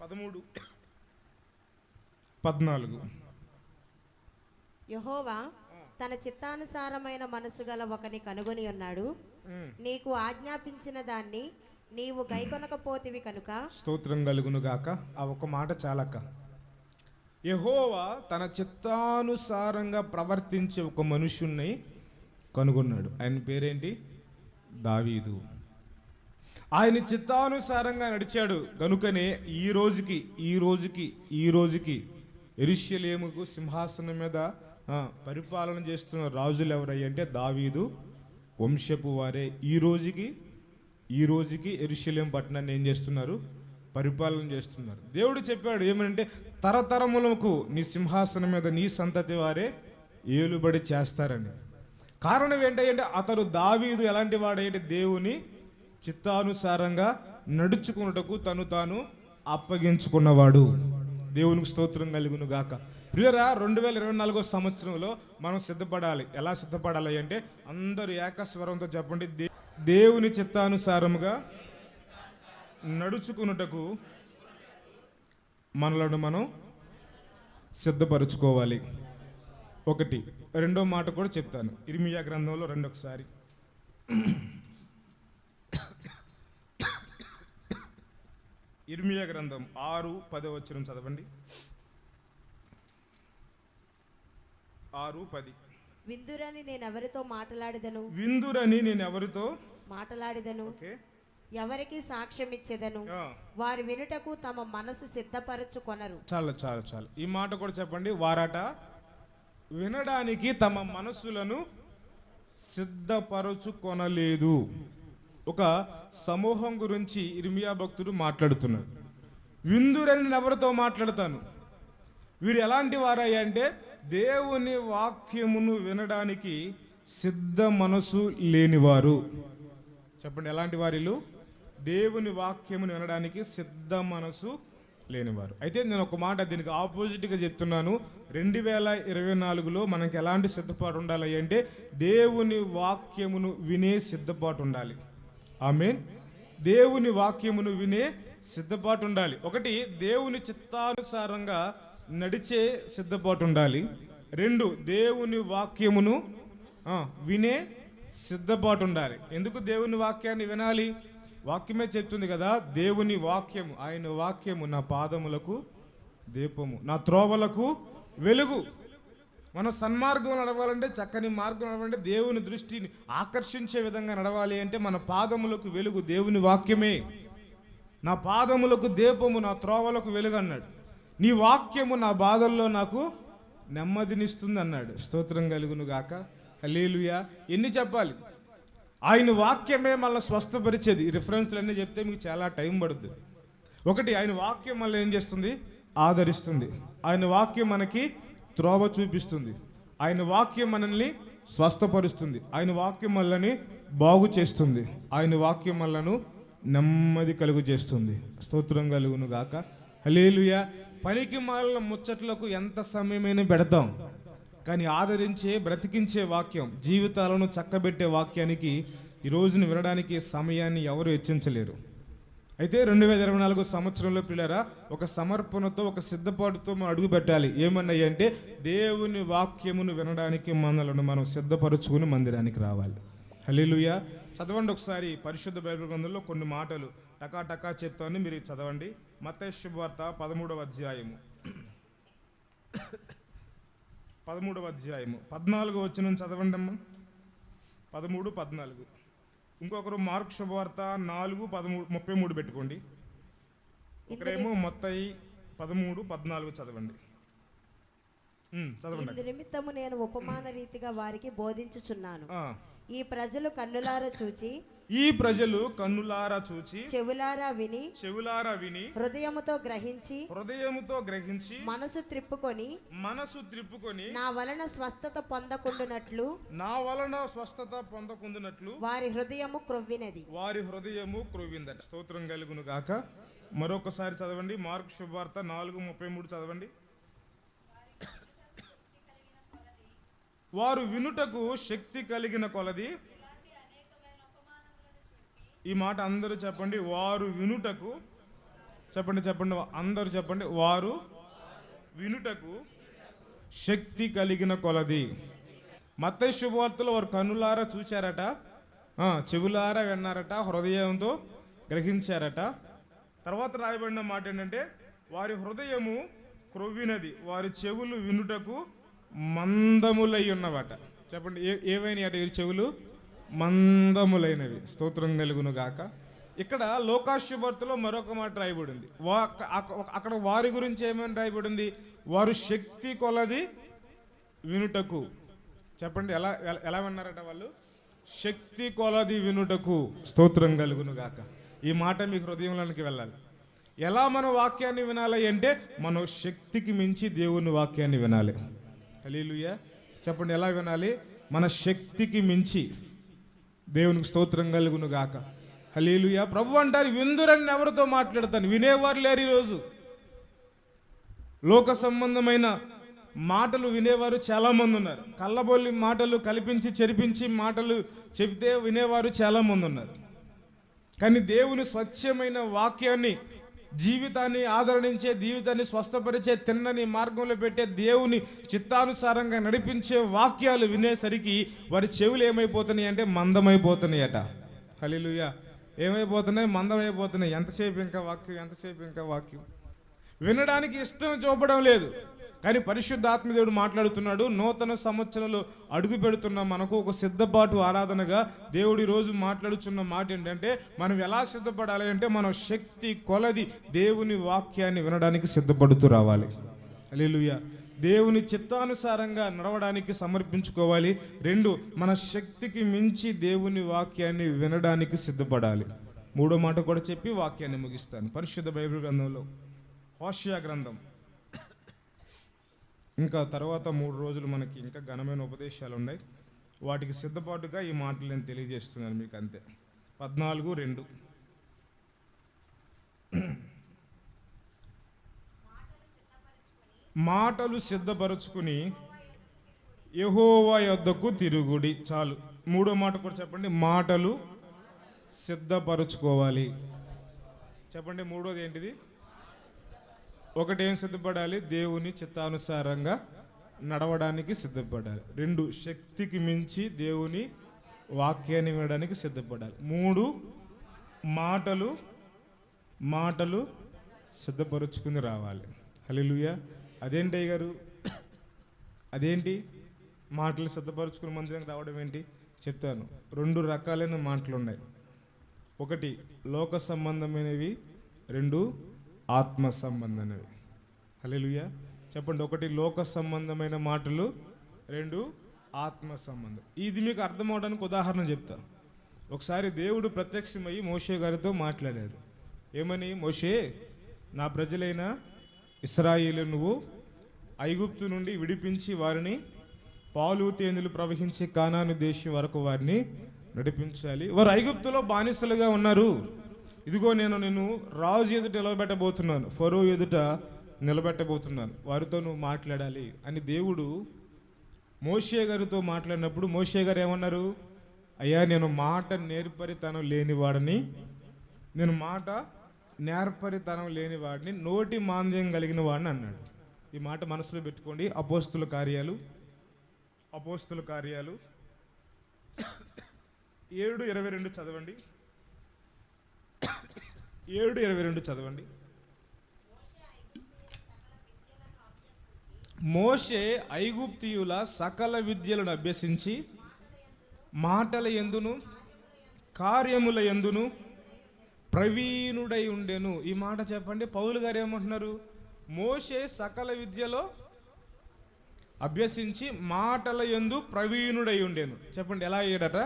13:14. యెహోవా తన చిత్తానుసారమైన మనసు గల ఒకని కనుగొని ఉన్నాడు. నీకు ఆజ్ఞాపించిన దాన్ని నీవు గైకొనకపోతివి కనుక. స్తోత్రం కలుగును గాక. ఆ ఒక్క మాట చాలక్క. యెహోవా తన చిత్తానుసారంగా ప్రవర్తించే ఒక మనుషుణ్ణి కనుగొన్నాడు. ఆయన పేరేంటి? దావీదు. ఆయన చిత్తానుసారంగా నడిచాడు కనుకనే ఈ రోజుకి యెరూషలేముకు సింహాసనం మీద పరిపాలన చేస్తున్న రాజులు ఎవరయ్య అంటే దావీదు వంశపు వారే. ఈ రోజుకి యెరూషలేము పట్టణాన్ని ఏం చేస్తున్నారు? పరిపాలన చేస్తున్నారు. దేవుడు చెప్పాడు ఏమనంటే తరతరములకు నీ సింహాసనం మీద నీ సంతతి వారే ఏలుబడి చేస్తారని. కారణం ఏంటంటే అతడు దావీదు ఎలాంటి వాడంటే దేవుని చిత్తానుసారంగా నడుచుకున్నటకు తాను అప్పగించుకున్నవాడు. దేవునికి స్తోత్రం కలుగును గాక. ప్రియరా, 2024 సంవత్సరంలో మనం సిద్ధపడాలి. ఎలా సిద్ధపడాలి అంటే అందరూ ఏకస్వరంతో చెప్పండి, దేవుని చిత్తానుసారముగా నడుచుకున్నటకు మనలను మనం సిద్ధపరచుకోవాలి. ఒకటి. రెండో మాట కూడా చెప్తాను. ఇర్మియా గ్రంథంలో రండి ఒకసారి. ఇర్మియా గ్రంథం 6:10 చదవండి. 6:10. విందురని నేనెవరితో మాట్లాడదను, విందురని నేను ఎవరితో మాట్లాడదను, ఓకే ఎవరికి సాక్ష్యం ఇచ్చేదను, వారి వినుటకు తమ మనసు సిద్ధపరచుకొనరు. చాలు. ఈ మాట కూడా చెప్పండి. వారట వినడానికి తమ మనస్సులను సిద్ధపరచుకొనలేదు. ఒక సమూహం గురించి ఇర్మియా భక్తుడు మాట్లాడుతున్నాడు. విందురని నేను ఎవరితో మాట్లాడతాను. వీరు ఎలాంటి వారయ్యా అంటే దేవుని వాక్యమును వినడానికి సిద్ధ మనసు లేనివారు. చెప్పండి, ఎలాంటి వారిలు? దేవుని వాక్యమును వినడానికి సిద్ధ మనసు లేనివారు. అయితే నేను ఒక మాట దీనికి ఆపోజిట్గా చెప్తున్నాను. 2024లో మనకి ఎలాంటి సిద్ధపాటు ఉండాలి అంటే దేవుని వాక్యమును వినే సిద్ధపాటు ఉండాలి. ఆమేన్. దేవుని వాక్యమును వినే సిద్ధపాటు ఉండాలి. ఒకటి, దేవుని చిత్తానుసారంగా నడిచే సిద్ధపాటు ఉండాలి. 2, దేవుని వాక్యమును వినే సిద్ధపాటు ఉండాలి. ఎందుకు దేవుని వాక్యాన్ని వినాలి? వాక్యమే చెప్తుంది కదా, దేవుని వాక్యము, ఆయన వాక్యము నా పాదములకు దీపము, నా త్రోవలకు వెలుగు. మనం సన్మార్గం నడవాలంటే, చక్కని మార్గం నడవాలంటే, దేవుని దృష్టిని ఆకర్షించే విధంగా నడవాలి అంటే మన పాదములకు వెలుగు దేవుని వాక్యమే. నా పాదములకు దీపము, నా త్రోవలకు వెలుగు అన్నాడు. నీ వాక్యము నా బాధల్లో నాకు నెమ్మదినిస్తుంది అన్నాడు. స్తోత్రం కలుగును గాక. హల్లెలూయా. ఎన్ని చెప్పాలి? ఆయన వాక్యమే మళ్ళీ స్వస్థపరిచేది. ఈ రిఫరెన్స్లు అన్నీ చెప్తే మీకు చాలా టైం పడుతుంది. ఒకటి, ఆయన వాక్యం మళ్ళీ ఏం చేస్తుంది? ఆదరిస్తుంది. ఆయన వాక్యం మనకి త్రోవ చూపిస్తుంది. ఆయన వాక్యం మనల్ని స్వస్థపరుస్తుంది. ఆయన వాక్యం మనల్ని బాగు చేస్తుంది. ఆయన వాక్యం మనలను నెమ్మది కలుగు చేస్తుంది. స్తోత్రం కలుగును గాక. హల్లెలూయా. పనికి మాలిన ముచ్చట్లకు ఎంత సమయమైనా పెడతాం, కానీ ఆదరించే, బ్రతికించే వాక్యం, జీవితాలను చక్కబెట్టే వాక్యానికి ఈ రోజున వినడానికి సమయాన్ని ఎవరు వెచ్చించలేరు. అయితే 2024 సంవత్సరంలో పిల్లరా ఒక సమర్పణతో, ఒక సిద్ధపాటుతో మనం అడుగు పెట్టాలి. ఏమన్నాయి అంటే దేవుని వాక్యమును వినడానికి మనలను మనం సిద్ధపరచుకుని మందిరానికి రావాలి. హల్లెలూయా. చదవండి ఒకసారి పరిశుద్ధ బైబిల్ గ్రంథంలో కొన్ని మాటలు టకా చెప్తాను, మీరు చదవండి. మత్తయి శుభవార్త 13వ అధ్యాయము 14వ వచనం చదవండి అమ్మా. 13, 14. ఇంకొకరు మార్కు శుభవార్త 4:33 పెట్టుకోండి. ఒకరేమో మత్తయి 13, 14 చదవండి. చదవండి. ఇందు నిమిత్తము నేను ఉపమాన రీతిగా వారికి బోధించుచున్నాను. ఈ ప్రజలు కన్నులారా చూచి చెవులారా విని హృదయముతో గ్రహించి మనసు త్రిప్పుకొని నా వలన స్వస్థత పొందకుండునట్లు వారి హృదయము క్రొవ్వినదట. స్తోత్రం కలుగును గాక. మరొకసారి చదవండి. మార్కు శుభవార్త 4:33 చదవండి. వారు వినుటకు శక్తి కలిగిన కొలది. ఈ మాట అందరూ చెప్పండి. వారు వినుటకు, చెప్పండి అందరూ చెప్పండి. వారు వినుటకు శక్తి కలిగిన కొలది. మత్తయి శుభవార్తలో వారు కన్నులారా చూచారట, చెవులారా విన్నారట, హృదయంతో గ్రహించారట. తర్వాత రాయబడిన మాట ఏంటంటే వారి హృదయము క్రొవ్వినది, వారి చెవులు వినుటకు మందములై ఉన్నవట. చెప్పండి, ఏవైనా అట? చెవులు మందములైనవి. స్తోత్రం కలుగును గాక. ఇక్కడ లోకాశుభార్తలో మరొక మాట రాయబడింది. అక్కడ వారి గురించి ఏమని రాయబడింది? వారు శక్తి కొలది వినుటకు. చెప్పండి, ఎలా విన్నారట వాళ్ళు? శక్తి కొలది వినుటకు. స్తోత్రం కలుగును గాక. ఈ మాట మీకు హృదయంలోనికి వెళ్ళాలి. ఎలా మన వాక్యాన్ని వినాలి అంటే మనం శక్తికి మించి దేవుని వాక్యాన్ని వినాలి. హల్లెలూయా. చెప్పండి, ఎలా వినాలి? మన శక్తికి మించి. దేవునికి స్తోత్రం కలుగును గాక. హల్లెలూయా. ప్రభు అంటారు, విందురని ఎవరితో మాట్లాడతాను? వినేవారు లేరు ఈరోజు. లోక సంబంధమైన మాటలు వినేవారు చాలామంది ఉన్నారు. కళ్ళబొల్లి మాటలు కల్పించి చెరిపించి మాటలు చెబితే వినేవారు చాలామంది ఉన్నారు. కానీ దేవుని స్వచ్ఛమైన వాక్యాన్ని జీవితాన్ని ఆదరణించే, జీవితాన్ని స్వస్థపరిచే, తిన్నని మార్గంలో పెట్టే, దేవుని చిత్తానుసారంగా నడిపించే వాక్యాలు వినేసరికి వారి చెవులు ఏమైపోతున్నాయి అంటే మందమైపోతున్నాయట. హల్లెలూయా. ఏమైపోతున్నాయి? మందమైపోతున్నాయి. ఎంతసేపు ఇంకా వాక్యం, ఎంతసేపు ఇంకా వాక్యం. వినడానికి ఇష్టం చూపడం లేదు. కానీ పరిశుద్ధాత్మదేవుడు మాట్లాడుతున్నాడు. నూతన సంవత్సరంలో అడుగు పెడుతున్న మనకు ఒక సిద్ధపాటు ఆరాధనగా దేవుడు ఈరోజు మాట్లాడుతున్న మాట ఏంటంటే, మనం ఎలా సిద్ధపడాలి అంటే, మనం శక్తి కొలది దేవుని వాక్యాన్ని వినడానికి సిద్ధపడుతూ రావాలి. హల్లెలూయా. దేవుని చిత్తానుసారంగా నడవడానికి సమర్పించుకోవాలి. 2, మన శక్తికి మించి దేవుని వాక్యాన్ని వినడానికి సిద్ధపడాలి. 3వ మాట కూడా చెప్పి వాక్యాన్ని ముగిస్తాను. పరిశుద్ధ బైబిల్ గ్రంథంలో హోషేయ గ్రంథం, ఇంకా తర్వాత 3 రోజులు మనకి ఇంకా ఘనమైన ఉపదేశాలు ఉన్నాయి. వాటికి సిద్ధపాటుగా ఈ మాటలు నేను తెలియజేస్తున్నాను మీకు, అంతే. 14:2 మాటలు సిద్ధపరచుకుని యెహోవా యొద్దకు తిరుగుడి. చాలు. 3వ మాట కూడా చెప్పండి. మాటలు సిద్ధపరచుకోవాలి. చెప్పండి. 3వది ఏంటిది? ఒకటి ఏం సిద్ధపడాలి? దేవుని చిత్తానుసారంగా నడవడానికి సిద్ధపడాలి. 2, శక్తికి మించి దేవుని వాక్యాన్ని వినడానికి సిద్ధపడాలి. 3, మాటలు సిద్ధపరుచుకుని రావాలి. హల్లెలూయా. అదేంటి అయ్య గారు? అదేంటి మాటలు సిద్ధపరచుకుని మందిరానికి రావడం ఏంటి చెప్తాను. 2 రకాలైన మాటలు ఉన్నాయి. 1 లోక సంబంధమైనవి, 2 ఆత్మ సంబంధమైనవి. హల్లెలూయా. చెప్పండి. 1 లోక సంబంధమైన మాటలు, 2 ఆత్మ సంబంధం. ఇది మీకు అర్థం అవడానికి ఉదాహరణ చెప్తా. ఒకసారి దేవుడు ప్రత్యక్షమై మోషే గారితో మాట్లాడాడు. ఏమని? మోషే, నా ప్రజలైన ఇశ్రాయేలు నువ్వు ఐగుప్తు నుండి విడిపించి వారిని పాలు తేనెలు ప్రవహించే కానాను దేశం వరకు వారిని నడిపించాలి. వారు ఐగుప్తులో బానిసలుగా ఉన్నారు. ఇదిగో నేను రాజు ఎదుట నిలబెట్టబోతున్నాను, ఫరో ఎదుట నిలబెట్టబోతున్నాను, వారితో నువ్వు మాట్లాడాలి అని దేవుడు మోషే గారితో మాట్లాడినప్పుడు మోషే గారు ఏమన్నారు? అయ్యా, నేను మాట నేర్పరితనం లేనివాడిని, నోటి మాంద్యం కలిగిన వాడిని అన్నాడు. ఈ మాట మనసులో పెట్టుకోండి. అపోస్తుల కార్యాలు 7:22 చదవండి. 7:22 చదవండి. మోషే ఐగుప్తీయుల సకల విద్యలను అభ్యసించి మాటల యందును కార్యముల యందును ప్రవీణుడై ఉండెను. ఈ మాట చెప్పండి. పౌలు గారు ఏమంటున్నారు? మోషే సకల విద్యలో అభ్యసించి మాటల యందు ప్రవీణుడై ఉండెను. చెప్పండి. ఎలా అయ్యాడట?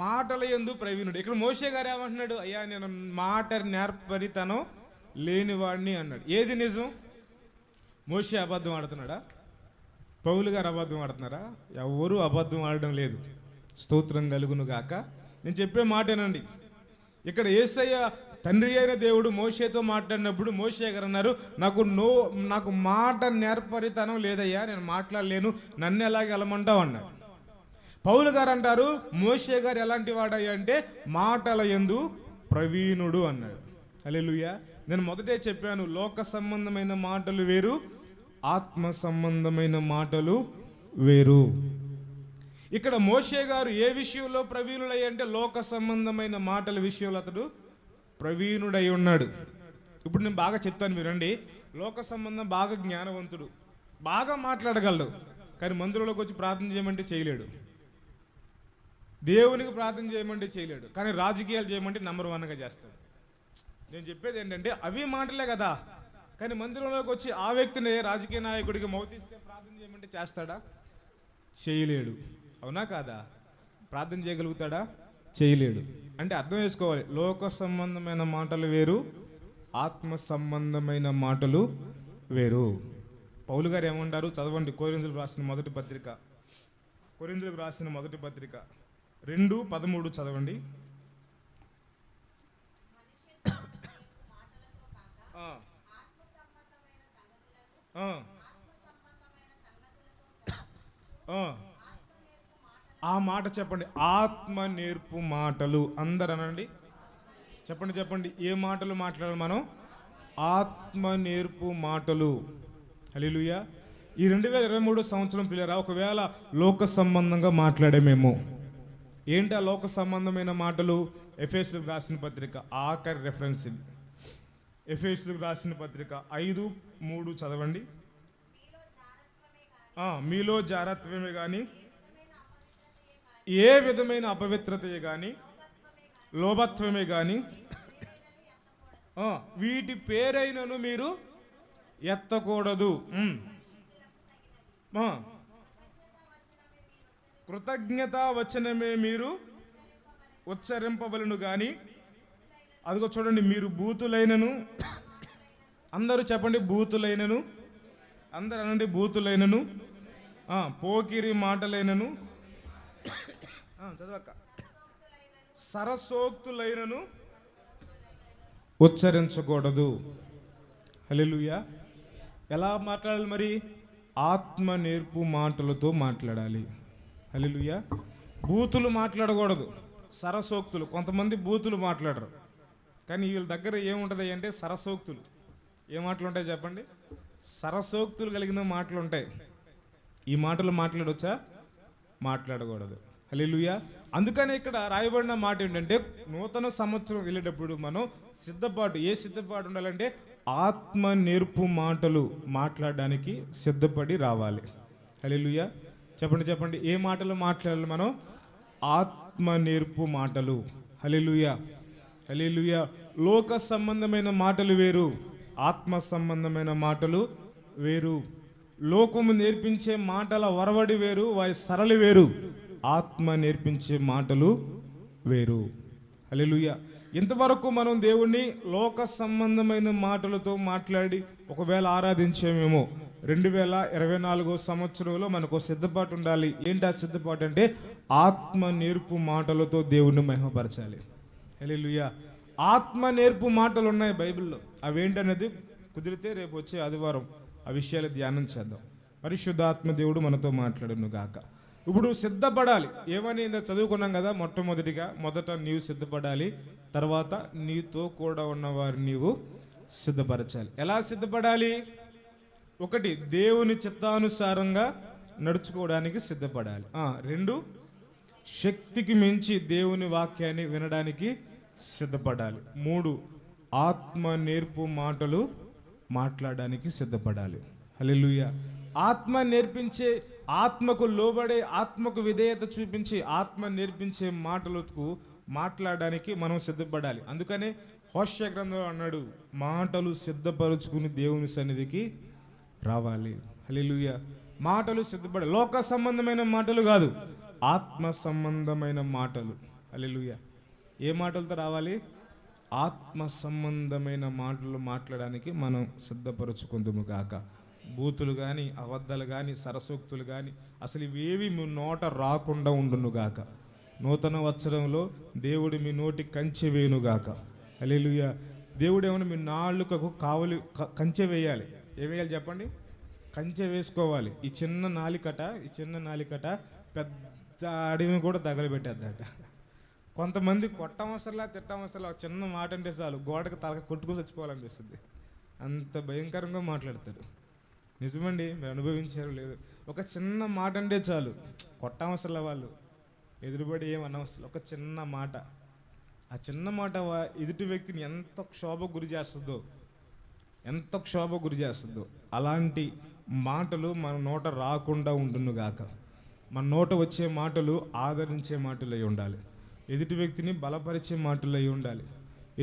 మాటల యందు ప్రవీణుడు. ఇక్కడ మోషే గారు ఏమంటున్నాడు? అయ్యా, నేను మాట నేర్పరితనం లేనివాడిని అన్నాడు. ఏది నిజం? మోషే అబద్ధం ఆడుతున్నాడా? పౌలు గారు అబద్ధం ఆడుతున్నారా? ఎవరు అబద్ధం ఆడడం లేదు. స్తోత్రం కలుగును గాక. నేను చెప్పే మాటేనండి. ఇక్కడ యేసయ్య తండ్రి అయిన దేవుడు మోషేతో మాట్లాడినప్పుడు మోషే గారు అన్నారు, నాకు మాట నేర్పరితనం లేదయ్యా, నేను మాట్లాడలేను, నన్ను ఎలాగ వెళ్ళమంటావు అన్నాడు. పౌలు గారు అంటారు, మోషే గారు ఎలాంటి వాడయ్యా అంటే మాటల యందు ప్రవీణుడు అన్నాడు. హల్లెలూయా. నేను మొదటే చెప్పాను, లోక సంబంధమైన మాటలు వేరు, ఆత్మ సంబంధమైన మాటలు వేరు. ఇక్కడ మోషే గారు ఏ విషయంలో ప్రవీణుడై అంటే లోక సంబంధమైన మాటల విషయంలో అతడు ప్రవీణుడై ఉన్నాడు. ఇప్పుడు నేను బాగా చెప్తాను వినండి. లోక సంబంధం బాగా జ్ఞానవంతుడు, బాగా మాట్లాడగలడు, కానీ మందిరంలోకి వచ్చి ప్రార్థన చేయమంటే చేయలేడు. దేవునికి ప్రార్థన చేయమంటే చేయలేడు, కానీ రాజకీయాలు చేయమంటే నంబర్ 1గా చేస్తాడు. నేను చెప్పేది ఏంటంటే అవి మాటలే కదా, కానీ మందిరంలోకి వచ్చి ఆ వ్యక్తిని రాజకీయ నాయకుడికి మౌతిస్తే ప్రార్థన చేయమంటే చేస్తాడా? చేయలేడు. అవునా కాదా? ప్రార్థన చేయగలుగుతాడా? చేయలేడు. అంటే అర్థం చేసుకోవాలి, లోక సంబంధమైన మాటలు వేరు, ఆత్మ సంబంధమైన మాటలు వేరు. పౌలు గారు ఏమంటారు? చదవండి. కొరింథీయులకు రాసిన మొదటి పత్రిక 2:13 చదవండి. ఆ మాట చెప్పండి. ఆత్మ నేర్పు మాటలు. అందరూ అనండి. చెప్పండి. ఏ మాటలు మాట్లాడాలి మనం? ఆత్మ నేర్పు మాటలు. హల్లెలూయా. ఈ 2023 సంవత్సరం పిల్లరా, ఒకవేళ లోక సంబంధంగా మాట్లాడేమేమో. ఏంటి ఆ లోక సంబంధమైన మాటలు? ఎఫెసీయులకు రాసిన పత్రిక ఆఖరి రెఫరెన్స్ ఇది. ఎఫెసీయులకు రాసిన పత్రిక 5:3 చదవండి. మీలో జారత్వమే కానీ, ఏ విధమైన అపవిత్రతయే కానీ, లోభత్వమే కానీ వీటి పేరైనను మీరు ఎత్తకూడదు. కృతజ్ఞతా వచనమే మీరు ఉచ్చరింపవలను కానీ, అదిగో చూడండి, మీరు బూతులైనను, అందరూ చెప్పండి బూతులైనను, అందరూ అనండి బూతులైనను, పోకిరి మాటలైనను, చదవక, సరసోక్తులైనను ఉచ్చరించకూడదు. హల్లెలూయా. ఎలా మాట్లాడాలి మరి? ఆత్మ నేర్పు మాటలతో మాట్లాడాలి. హల్లెలూయా. బూతులు మాట్లాడకూడదు, సరసోక్తులు. కొంతమంది బూతులు మాట్లాడరు, కానీ వీళ్ళ దగ్గర ఏముంటుంది అంటే సరసోక్తులు. ఏ మాటలు ఉంటాయి చెప్పండి? సరసోక్తులు కలిగిన మాటలు ఉంటాయి. ఈ మాటలు మాట్లాడవచ్చా? మాట్లాడకూడదు. హల్లెలూయా. అందుకనే ఇక్కడ రాయబడిన మాట ఏంటంటే, నూతన సంవత్సరం వెళ్ళేటప్పుడు మనం ఏ సిద్ధపాటు ఉండాలంటే ఆత్మ నేర్పు మాటలు మాట్లాడడానికి సిద్ధపడి రావాలి. హల్లెలూయా. చెప్పండి, ఏ మాటలు మాట్లాడాలి మనం? ఆత్మ నేర్పు మాటలు. హల్లెలూయా. హల్లెలూయా. లోక సంబంధమైన మాటలు వేరు, ఆత్మ సంబంధమైన మాటలు వేరు. లోకము నేర్పించే మాటల వరవడి వేరు, వారి సరళి వేరు. ఆత్మ నేర్పించే మాటలు వేరు. హల్లెలూయా. ఇంతవరకు మనం దేవుణ్ణి లోక సంబంధమైన మాటలతో మాట్లాడి ఒకవేళ ఆరాధించేమేమో. 2024 సంవత్సరంలో మనకు సిద్ధపాటు ఉండాలి. ఏంటి ఆ సిద్ధపాటు అంటే ఆత్మ నేర్పు మాటలతో దేవుణ్ణి మహిమపరచాలి. హల్లెలూయా. ఆత్మ నేర్పు మాటలు ఉన్నాయి బైబిల్లో. అవేంటనేది కుదిరితే రేపు వచ్చే ఆదివారం ఆ విషయాలు ధ్యానం చేద్దాం. పరిశుద్ధాత్మ దేవుడు మనతో మాట్లాడును గాక. ఇప్పుడు సిద్ధపడాలి. ఏమని చదువుకున్నాం కదా, మొదట నీవు సిద్ధపడాలి, తర్వాత నీతో కూడా ఉన్నవారు నీవు సిద్ధపరచాలి. ఎలా సిద్ధపడాలి? 1, దేవుని చిత్తానుసారంగా నడుచుకోవడానికి సిద్ధపడాలి. 2, శక్తికి మించి దేవుని వాక్యాన్ని వినడానికి సిద్ధపడాలి. 3, ఆత్మ నేర్పు మాటలు మాట్లాడడానికి సిద్ధపడాలి. హల్లెలూయా. ఆత్మ నేర్పించే, ఆత్మకు లోబడే, ఆత్మకు విధేయత చూపించి ఆత్మ నేర్పించే మాటలకు మాట్లాడడానికి మనం సిద్ధపడాలి. అందుకనే హోషేయ గ్రంథంలో అన్నాడు, మాటలు సిద్ధపరుచుకుని దేవుని సన్నిధికి రావాలి. హల్లెలూయా. మాటలు సిద్ధపడాలి. లోక సంబంధమైన మాటలు కాదు, ఆత్మ సంబంధమైన మాటలు. హల్లెలూయా. ఏ మాటలతో రావాలి? ఆత్మ సంబంధమైన మాటలు మాట్లాడడానికి మనం సిద్ధపరచుకుందుము గాక. బూతులు కానీ, అబద్ధాలు కానీ, సరసోక్తులు కానీ అసలు ఇవేవి మీ నోట రాకుండా ఉండును గాక. నూతన వత్సరంలో దేవుడు మీ నోటి కంచె వేయునుగాక. హల్లెలూయా. దేవుడు ఏమైనా మీ నాలుకకు కంచె వేయాలి. ఏం వేయాలి చెప్పండి? కంచె వేసుకోవాలి. ఈ చిన్న నాలికట పెద్ద అడవిని కూడా తగలబెట్టేద్దట. కొంతమంది కొట్టవసరలా తిట్టవసరలా, చిన్న మాట అంటే చాలు గోడకు తలక కొట్టుకు చచ్చిపోవాలనిపిస్తుంది. అంత భయంకరంగా మాట్లాడతారు. నిజమండి, మీరు అనుభవించారు లేదు. ఒక చిన్న మాట అంటే చాలు, కొట్టవసరలా, వాళ్ళు ఎదురుబడి ఏమనవసరం. ఒక చిన్న మాట, ఆ చిన్న మాట ఎదుటి వ్యక్తిని ఎంత క్షోభకు గురి చేస్తుందో అలాంటి మాటలు మన నోట రాకుండా ఉండునుగాక. మన నోట వచ్చే మాటలు ఆదరించే మాటలు అయి ఉండాలి. ఎదుటి వ్యక్తిని బలపరిచే మాటలు అయి ఉండాలి.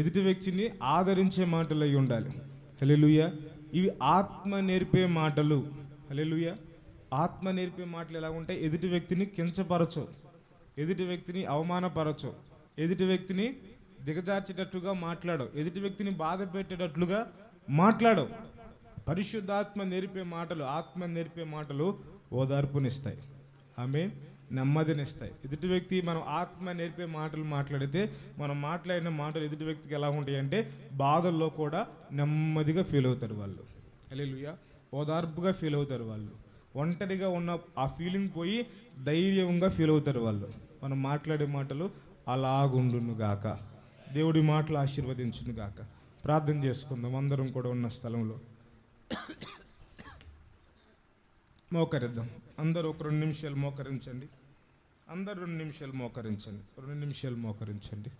ఎదుటి వ్యక్తిని ఆదరించే మాటలు అయి ఉండాలి. హల్లెలూయా. ఇవి ఆత్మ నేర్పే మాటలు. హల్లెలూయా. ఆత్మ నేర్పే మాటలు ఎలా ఉంటాయి? ఎదుటి వ్యక్తిని కించపరచు, ఎదుటి వ్యక్తిని అవమానపరచు, ఎదుటి వ్యక్తిని దిగజార్చేటట్లుగా మాట్లాడవు, ఎదుటి వ్యక్తిని బాధ పెట్టేటట్లుగా మాట్లాడవు. పరిశుద్ధాత్మ నేర్పే మాటలు, ఆత్మ నేర్పే మాటలు ఓదార్పునిస్తాయి. ఆమేన్. నెమ్మదినిస్తాయి. ఎదుటి వ్యక్తి మనం ఆత్మ నేర్పే మాటలు మాట్లాడితే మనం మాట్లాడిన మాటలు ఎదుటి వ్యక్తికి ఎలా ఉంటాయి అంటే బాధల్లో కూడా నెమ్మదిగా ఫీల్ అవుతారు వాళ్ళు. హల్లెలూయా. ఓదార్పుగా ఫీల్ అవుతారు వాళ్ళు. ఒంటరిగా ఉన్న ఆ ఫీలింగ్ పోయి ధైర్యంగా ఫీల్ అవుతారు వాళ్ళు. మనం మాట్లాడే మాటలు అలాగుండును గాక. దేవుడి మాటలు ఆశీర్వదించును గాక. ప్రార్థన చేసుకుందాం అందరం కూడా ఉన్న స్థలంలో. మోకరిద్దాం అందరూ. ఒక 2 నిమిషాలు మోకరించండి. అందరు 2 నిమిషాలు మోకరించండి. 2 నిమిషాలు మోకరించండి.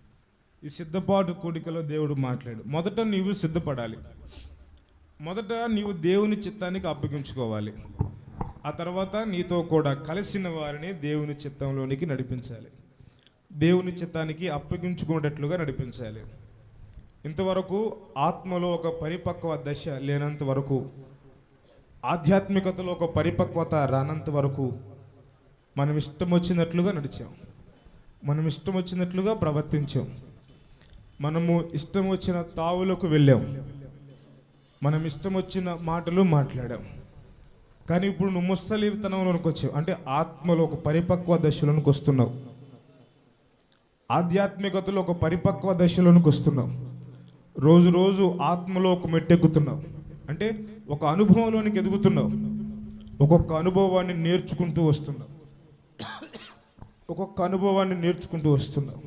ఈ సిద్ధపాటు కూడికలో దేవుడు మాట్లాడు. మొదట నీవు సిద్ధపడాలి. మొదట నీవు దేవుని చిత్తానికి అప్పగించుకోవాలి. ఆ తర్వాత నీతో కూడా కలిసిన వారిని దేవుని చిత్తంలోనికి నడిపించాలి. దేవుని చిత్తానికి అప్పగించుకునేటట్లుగా నడిపించాలి. ఇంతవరకు ఆత్మలో ఒక పరిపక్వ దశ లేనంత వరకు, ఆధ్యాత్మికతలో ఒక పరిపక్వత రానంత వరకు మనం ఇష్టం వచ్చినట్లుగా నడిచాం, మనం ఇష్టం వచ్చినట్లుగా ప్రవర్తించాం, మనము ఇష్టం వచ్చిన తావులకు వెళ్ళాం, మనం ఇష్టం వచ్చిన మాటలు మాట్లాడాం. కానీ ఇప్పుడు నువ్వు ముసలితనంలోనికి వచ్చావు, అంటే ఆత్మలో ఒక పరిపక్వ దశలోనికి వస్తున్నావు, ఆధ్యాత్మికతలో ఒక పరిపక్వ దశలోనికి వస్తున్నావు. రోజు రోజు ఆత్మలో ఒక మెట్టెక్కుతున్నావు, అంటే ఒక అనుభవంలోనికి ఎదుగుతున్నావు. ఒక్కొక్క అనుభవాన్ని నేర్చుకుంటూ వస్తున్నావు, ఒక్కొక్క అనుభవాన్ని నేర్చుకుంటూ వస్తున్నావు.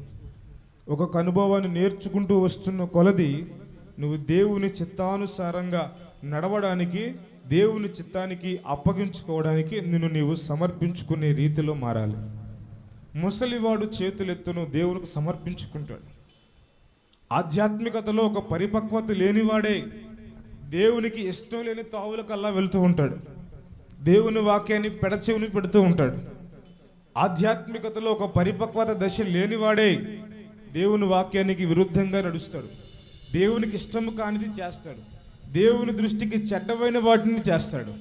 ఒక్కొక్క అనుభవాన్ని నేర్చుకుంటూ వస్తున్న కొలది నువ్వు దేవుని చిత్తానుసారంగా నడవడానికి, దేవుని చిత్తానికి అప్పగించుకోవడానికి నిన్ను నీవు సమర్పించుకునే రీతిలో మారాలి. ముసలివాడు చేతులెత్తును దేవునికి సమర్పించుకుంటాడు. ఆధ్యాత్మికతలో ఒక పరిపక్వత లేనివాడే దేవునికి ఇష్టం లేని తావులకల్లా వెళ్తూ ఉంటాడు. దేవుని వాక్యాన్ని పెడచెవిని పెడుతూ ఉంటాడు. ఆధ్యాత్మికతలో ఒక పరిపక్వత దశ లేనివాడే దేవుని వాక్యానికి విరుద్ధంగా నడుస్తాడు. దేవునికి ఇష్టము కానిది చేస్తాడు. దేవుని దృష్టికి చెడ్డమైన వాటిని చేస్తాడు.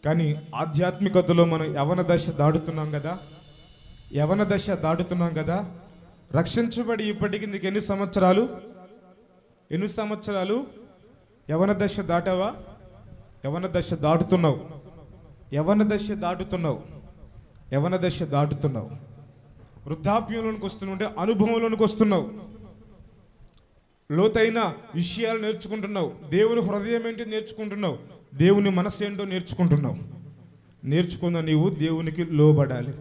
కానీ ఆధ్యాత్మికతలో మనం యవన దశ దాటుతున్నాం కదా, యవన దశ దాటుతున్నాం కదా. రక్షించబడి ఇప్పటికి నీకు ఎన్ని సంవత్సరాలు యవన దశ దాటావా? యవన దశ దాటుతున్నావు, యవన దశ దాటుతున్నావు, యవన దశ దాటుతున్నావు. వృద్ధాప్యంలోనికి వస్తుంటే అనుభవంలోనికి వస్తున్నావు. లోతైన విషయాలు నేర్చుకుంటున్నావు. దేవుని హృదయం ఏంటో నేర్చుకుంటున్నావు. దేవుని మనసు ఏంటో నేర్చుకుంటున్నావు. నేర్చుకున్న నీవు దేవునికి లోబడాలి,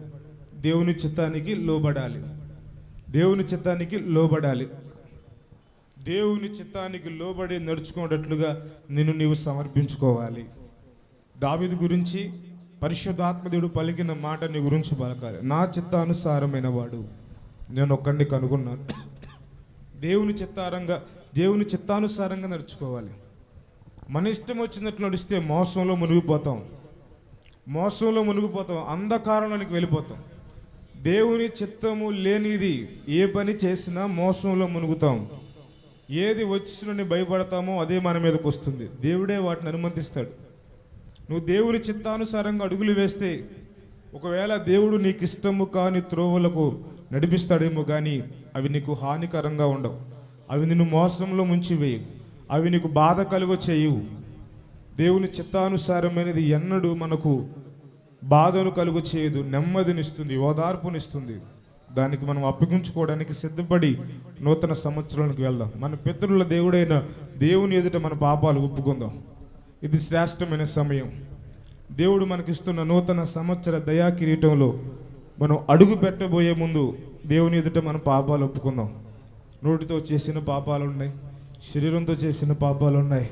దేవుని చిత్తానికి లోబడాలి, దేవుని చిత్తానికి లోబడాలి. దేవుని చిత్తానికి లోబడి నడుచుకునేటట్లుగా నిన్ను నీవు సమర్పించుకోవాలి. దావీదు గురించి పరిశుద్ధాత్మదేవుడు పలికిన మాట నీ గురించి పలకాలి. నా చిత్తానుసారమైన వాడు నేను ఒక్కడిని కనుగొన్నాను. దేవుని చిత్తానుసారంగా నడుచుకోవాలి. మన ఇష్టం వచ్చినట్లు నడిస్తే మోసంలో మునిగిపోతాం, అంధకారంలోనికి వెళ్ళిపోతాం. దేవుని చిత్తము లేనిది ఏ పని చేసినా మోసంలో మునుగుతాం. ఏది వచ్చినని భయపడతామో అదే మన మీదకి వస్తుంది. దేవుడే వాటిని అనుమతిస్తాడు. నువ్వు దేవుని చిత్తానుసారంగా అడుగులు వేస్తే ఒకవేళ దేవుడు నీకు ఇష్టము కాని త్రోవలకు నడిపిస్తాడేమో, కానీ అవి నీకు హానికరంగా ఉండవు. అవి నిన్ను మోసంలో ముంచివేయవు, అవి నీకు బాధ కలుగ చేయవు. దేవుని చిత్తానుసారమైనది ఎన్నడూ మనకు బాధను కలుగు చేయదు, నెమ్మదినిస్తుంది, ఓదార్పునిస్తుంది. దానికి మనం అప్పగించుకోవడానికి సిద్ధపడి నూతన సంవత్సరానికి వెళ్దాం. మన పితరుల దేవుడైన దేవుని ఎదుట మన పాపాలు ఒప్పుకుందాం. ఇది శ్రేష్టమైన సమయం. దేవుడు మనకిస్తున్న నూతన సంవత్సర దయా కిరీటంలో మనం అడుగు పెట్టబోయే ముందు దేవుని ఎదుట మన పాపాలు ఒప్పుకుందాం. నోటితో చేసిన పాపాలు ఉన్నాయి, శరీరంతో చేసిన పాపాలు ఉన్నాయి,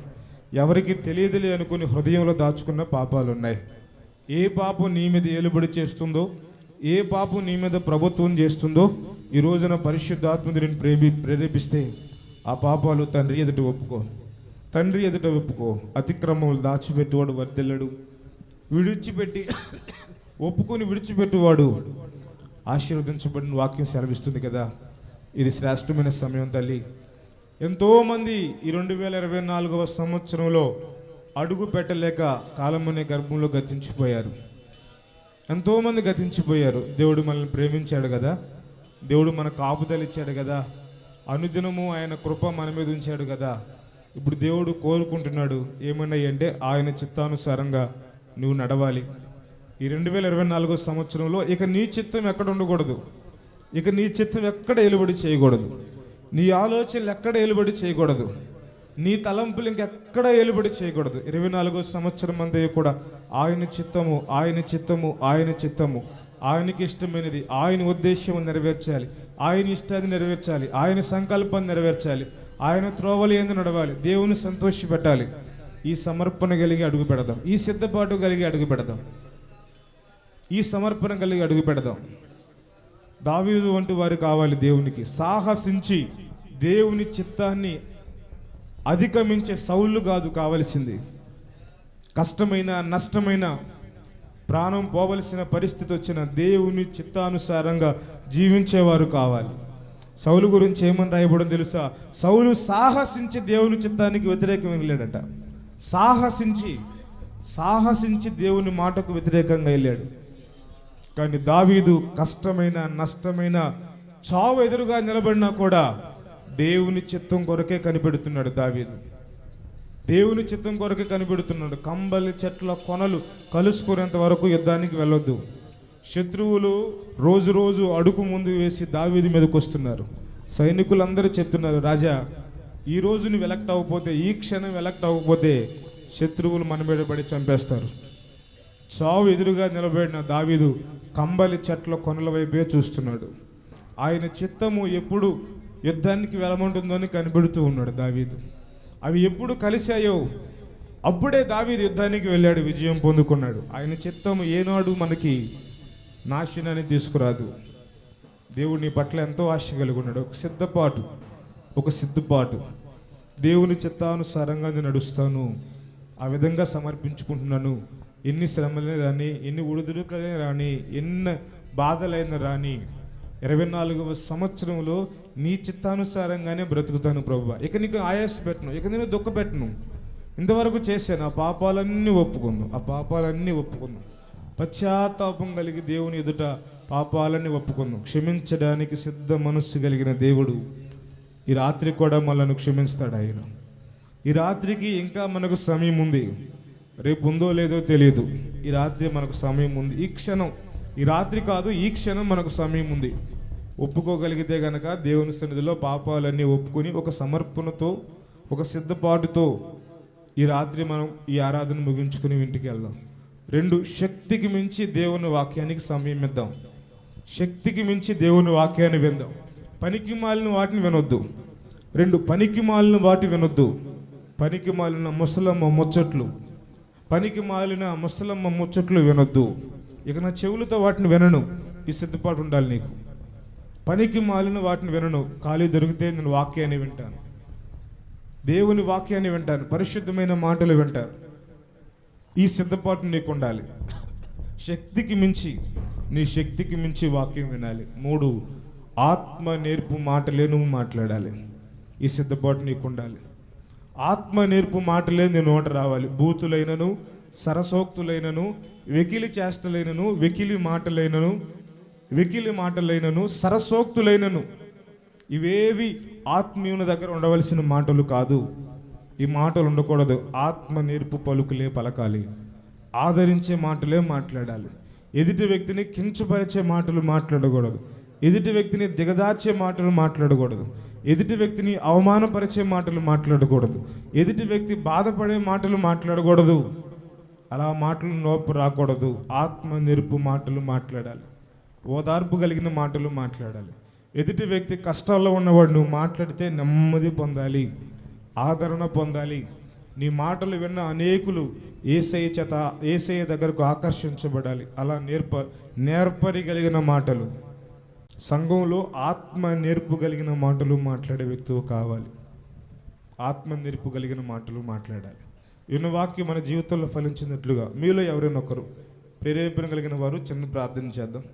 ఎవరికి తెలియదులే అనుకుని హృదయంలో దాచుకున్న పాపాలు ఉన్నాయి. ఏ పాపం నీ మీద ఏలుబడి చేస్తుందో, ఏ పాపం నీ మీద ప్రభుత్వం చేస్తుందో ఈ రోజున పరిశుద్ధాత్మని ప్రేరేపిస్తే ఆ పాపాలు తండ్రి ఎదుట ఒప్పుకో. అతిక్రమములు దాచిపెట్టువాడు వర్ధిల్లడు, ఒప్పుకొని విడిచిపెట్టువాడు ఆశీర్వదించబడిన వాక్యం సెలవిస్తుంది కదా. ఇది శ్రేష్టమైన సమయం తల్లి. ఎంతోమంది ఈ 2024వ సంవత్సరంలో అడుగు పెట్టలేక కాలమునే గర్భంలో గతించిపోయారు. ఎంతోమంది గతించిపోయారు. దేవుడు మనల్ని ప్రేమించాడు కదా, దేవుడు మన కాపుదలిచ్చాడు కదా, అనుదినము ఆయన కృప మన మీద ఉంచాడు కదా. ఇప్పుడు దేవుడు కోరుకుంటున్నాడు ఏమన్నాయి అంటే ఆయన చిత్తానుసారంగా నువ్వు నడవాలి. ఈ 2024 సంవత్సరంలో ఇక నీ చిత్తం ఎక్కడ ఉండకూడదు, ఇక నీ చిత్తం ఎక్కడ ఎలుబడి చేయకూడదు, నీ ఆలోచనలు ఎక్కడ ఎలుబడి చేయకూడదు, నీ తలంపులు ఇంకెక్కడ ఎలుబడి చేయకూడదు. 24వ సంవత్సరం అంతా కూడా ఆయన చిత్తము, ఆయన చిత్తము, ఆయన చిత్తము, ఆయనకి ఇష్టమైనది, ఆయన ఉద్దేశం నెరవేర్చాలి, ఆయన ఇష్టాన్ని నెరవేర్చాలి, ఆయన సంకల్పాన్ని నెరవేర్చాలి, ఆయన త్రోవలు ఏంది నడవాలి, దేవుని సంతోషపెట్టాలి. ఈ సమర్పణ కలిగి అడుగు పెడదాం, ఈ సిద్ధపాటు కలిగి అడుగు పెడదాం, ఈ సమర్పణ కలిగి అడుగు పెడదాం. దావీదు వంటి వారు కావాలి దేవునికి. సాహసించి దేవుని చిత్తాన్ని అధిగమించే సౌలు కాదు కావలసింది. కష్టమైన నష్టమైన ప్రాణం పోవలసిన పరిస్థితి వచ్చిన దేవుని చిత్తానుసారంగా జీవించేవారు కావాలి. సౌలు గురించి ఏమని రాయబడో తెలుసా? సౌలు సాహసించి దేవుని చిత్తానికి వ్యతిరేకం వెళ్ళాడట. సాహసించి దేవుని మాటకు వ్యతిరేకంగా వెళ్ళాడు. కానీ దావీదు కష్టమైన నష్టమైన చావు ఎదురుగా నిలబడినా కూడా దేవుని చిత్తం కొరకే కనిపెడుతున్నాడు. దావీదు దేవుని చిత్తం కొరకే కనిపెడుతున్నాడు. కంబలి చెట్ల కొనలు కలుసుకునేంత వరకు యుద్ధానికి వెళ్ళొద్దు. శత్రువులు రోజు రోజు అడుగు ముందు వేసి దావీదు మీదకి వస్తున్నారు. సైనికులందరూ చెప్తున్నారు, రాజా ఈ రోజు నువ్వు ఎలక్ట్ అవ్వకపోతే, ఈ క్షణం ఎలక్ట్ అవ్వకపోతే శత్రువులు మన మీద పడి చంపేస్తారు. చావు ఎదురుగా నిలబడిన దావీదు కంబలి చెట్ల కొనల వైపే చూస్తున్నాడు. ఆయన చిత్తము ఎప్పుడు యుద్ధానికి వెళ్ళమంటుందని కనిపెడుతూ ఉన్నాడు దావీదు. అవి ఎప్పుడు కలిశాయో అప్పుడే దావీదు యుద్ధానికి వెళ్ళాడు, విజయం పొందుకున్నాడు. ఆయన చిత్తము ఏనాడు మనకి నాశనాన్ని తీసుకురాదు. దేవుడు నీ పట్ల ఎంతో ఆశ కలిగి ఉన్నాడు. ఒక సిద్ధపాటు దేవుని చిత్తానుసారంగా నేను నడుస్తాను, ఆ విధంగా సమర్పించుకుంటున్నాను. ఎన్ని శ్రమలైనా రాని, ఎన్ని ఉడుదుడుకలైనా రాని, ఎన్ని బాధలైనా రాని, 24వ సంవత్సరంలో నీ చిత్తానుసారంగానే బ్రతుకుతాను ప్రభువా. ఇక నీకు ఆయాస పెట్టను, ఇక నేను దుఃఖ పెట్టను. ఇంతవరకు చేశాను, ఆ పాపాలన్నీ ఒప్పుకుందాం. పశ్చాత్తాపం కలిగి దేవుని ఎదుట పాపాలన్నీ ఒప్పుకుందాం. క్షమించడానికి సిద్ధ మనస్సు కలిగిన దేవుడు ఈ రాత్రి కూడా మనల్ని క్షమిస్తాడు. ఆయన ఈ రాత్రికి ఇంకా మనకు సమయం ఉంది. రేపు ఉందో లేదో తెలియదు. ఈ రాత్రి మనకు సమయం ఉంది. ఈ రాత్రి కాదు, ఈ క్షణం మనకు సమయం ఉంది. ఒప్పుకోగలిగితే గనక దేవుని సన్నిధిలో పాపాలన్నీ ఒప్పుకొని ఒక సమర్పణతో, ఒక సిద్ధపాటుతో ఈ రాత్రి మనం ఈ ఆరాధన ముగించుకుని ఇంటికి వెళ్దాం. 2, శక్తికి మించి దేవుని వాక్యానికి సమయం ఇద్దాం. శక్తికి మించి దేవుని వాక్యాన్ని విందాం. పనికి మాలిన వాటిని వినొద్దు. 2, పనికి మాలిన వాటి వినొద్దు. పనికి మాలిన ముసలమ్మ ముచ్చట్లు వినొద్దు. ఇక నా చెవులతో వాటిని వినను. ఈ సిద్ధపాటు ఉండాలి నీకు. పనికి మాలిన వాటిని వినను. ఖాళీ దొరికితే నేను వాక్యాన్ని వింటాను, దేవుని వాక్యాన్ని వింటాను, పరిశుద్ధమైన మాటలు వింటాను. ఈ సిద్ధపాటు నీకు ఉండాలి. నీ శక్తికి మించి వాక్యం వినాలి. 3, ఆత్మ నేర్పు మాటలే నువ్వు మాట్లాడాలి. ఈ సిద్ధపాటు నీకు ఉండాలి. ఆత్మ నేర్పు మాటలే నీ నోట రావాలి. బూతులైనను, సరసోక్తులైనను, వెకిలి చేష్టలైనను, వెకిలి మాటలైనను, సరసోక్తులైనను, ఇవేవి ఆత్మీయుని దగ్గర ఉండవలసిన మాటలు కాదు. ఈ మాటలు ఉండకూడదు. ఆత్మ నేర్పు పలుకులే పలకాలి. ఆదరించే మాటలే మాట్లాడాలి. ఎదుటి వ్యక్తిని కించపరిచే మాటలు మాట్లాడకూడదు. ఎదుటి వ్యక్తిని దిగదార్చే మాటలు మాట్లాడకూడదు. ఎదుటి వ్యక్తిని అవమానపరిచే మాటలు మాట్లాడకూడదు. ఎదుటి వ్యక్తి బాధపడే మాటలు మాట్లాడకూడదు. అలా మాటలు నోపు రాకూడదు. ఆత్మ నేర్పు మాటలు మాట్లాడాలి. ఓదార్పు కలిగిన మాటలు మాట్లాడాలి. ఎదుటి వ్యక్తి కష్టాల్లో ఉన్నవాడు నువ్వు మాట్లాడితే నెమ్మది పొందాలి, ఆదరణ పొందాలి. నీ మాటలు విన్న అనేకులు యేసయ్య దగ్గరకు ఆకర్షించబడాలి. అలా నేర్పరి కలిగిన మాటలు, సంఘంలో ఆత్మ నేర్పు కలిగిన మాటలు మాట్లాడే వ్యక్తులు కావాలి. ఆత్మ నేర్పు కలిగిన మాటలు మాట్లాడాలి. విన్న వాక్యం మన జీవితంలో ఫలించినట్లుగా మీలో ఎవరైనా ఒకరు ప్రేరేపణ కలిగిన వారు చిన్న ప్రార్థన చేద్దాం.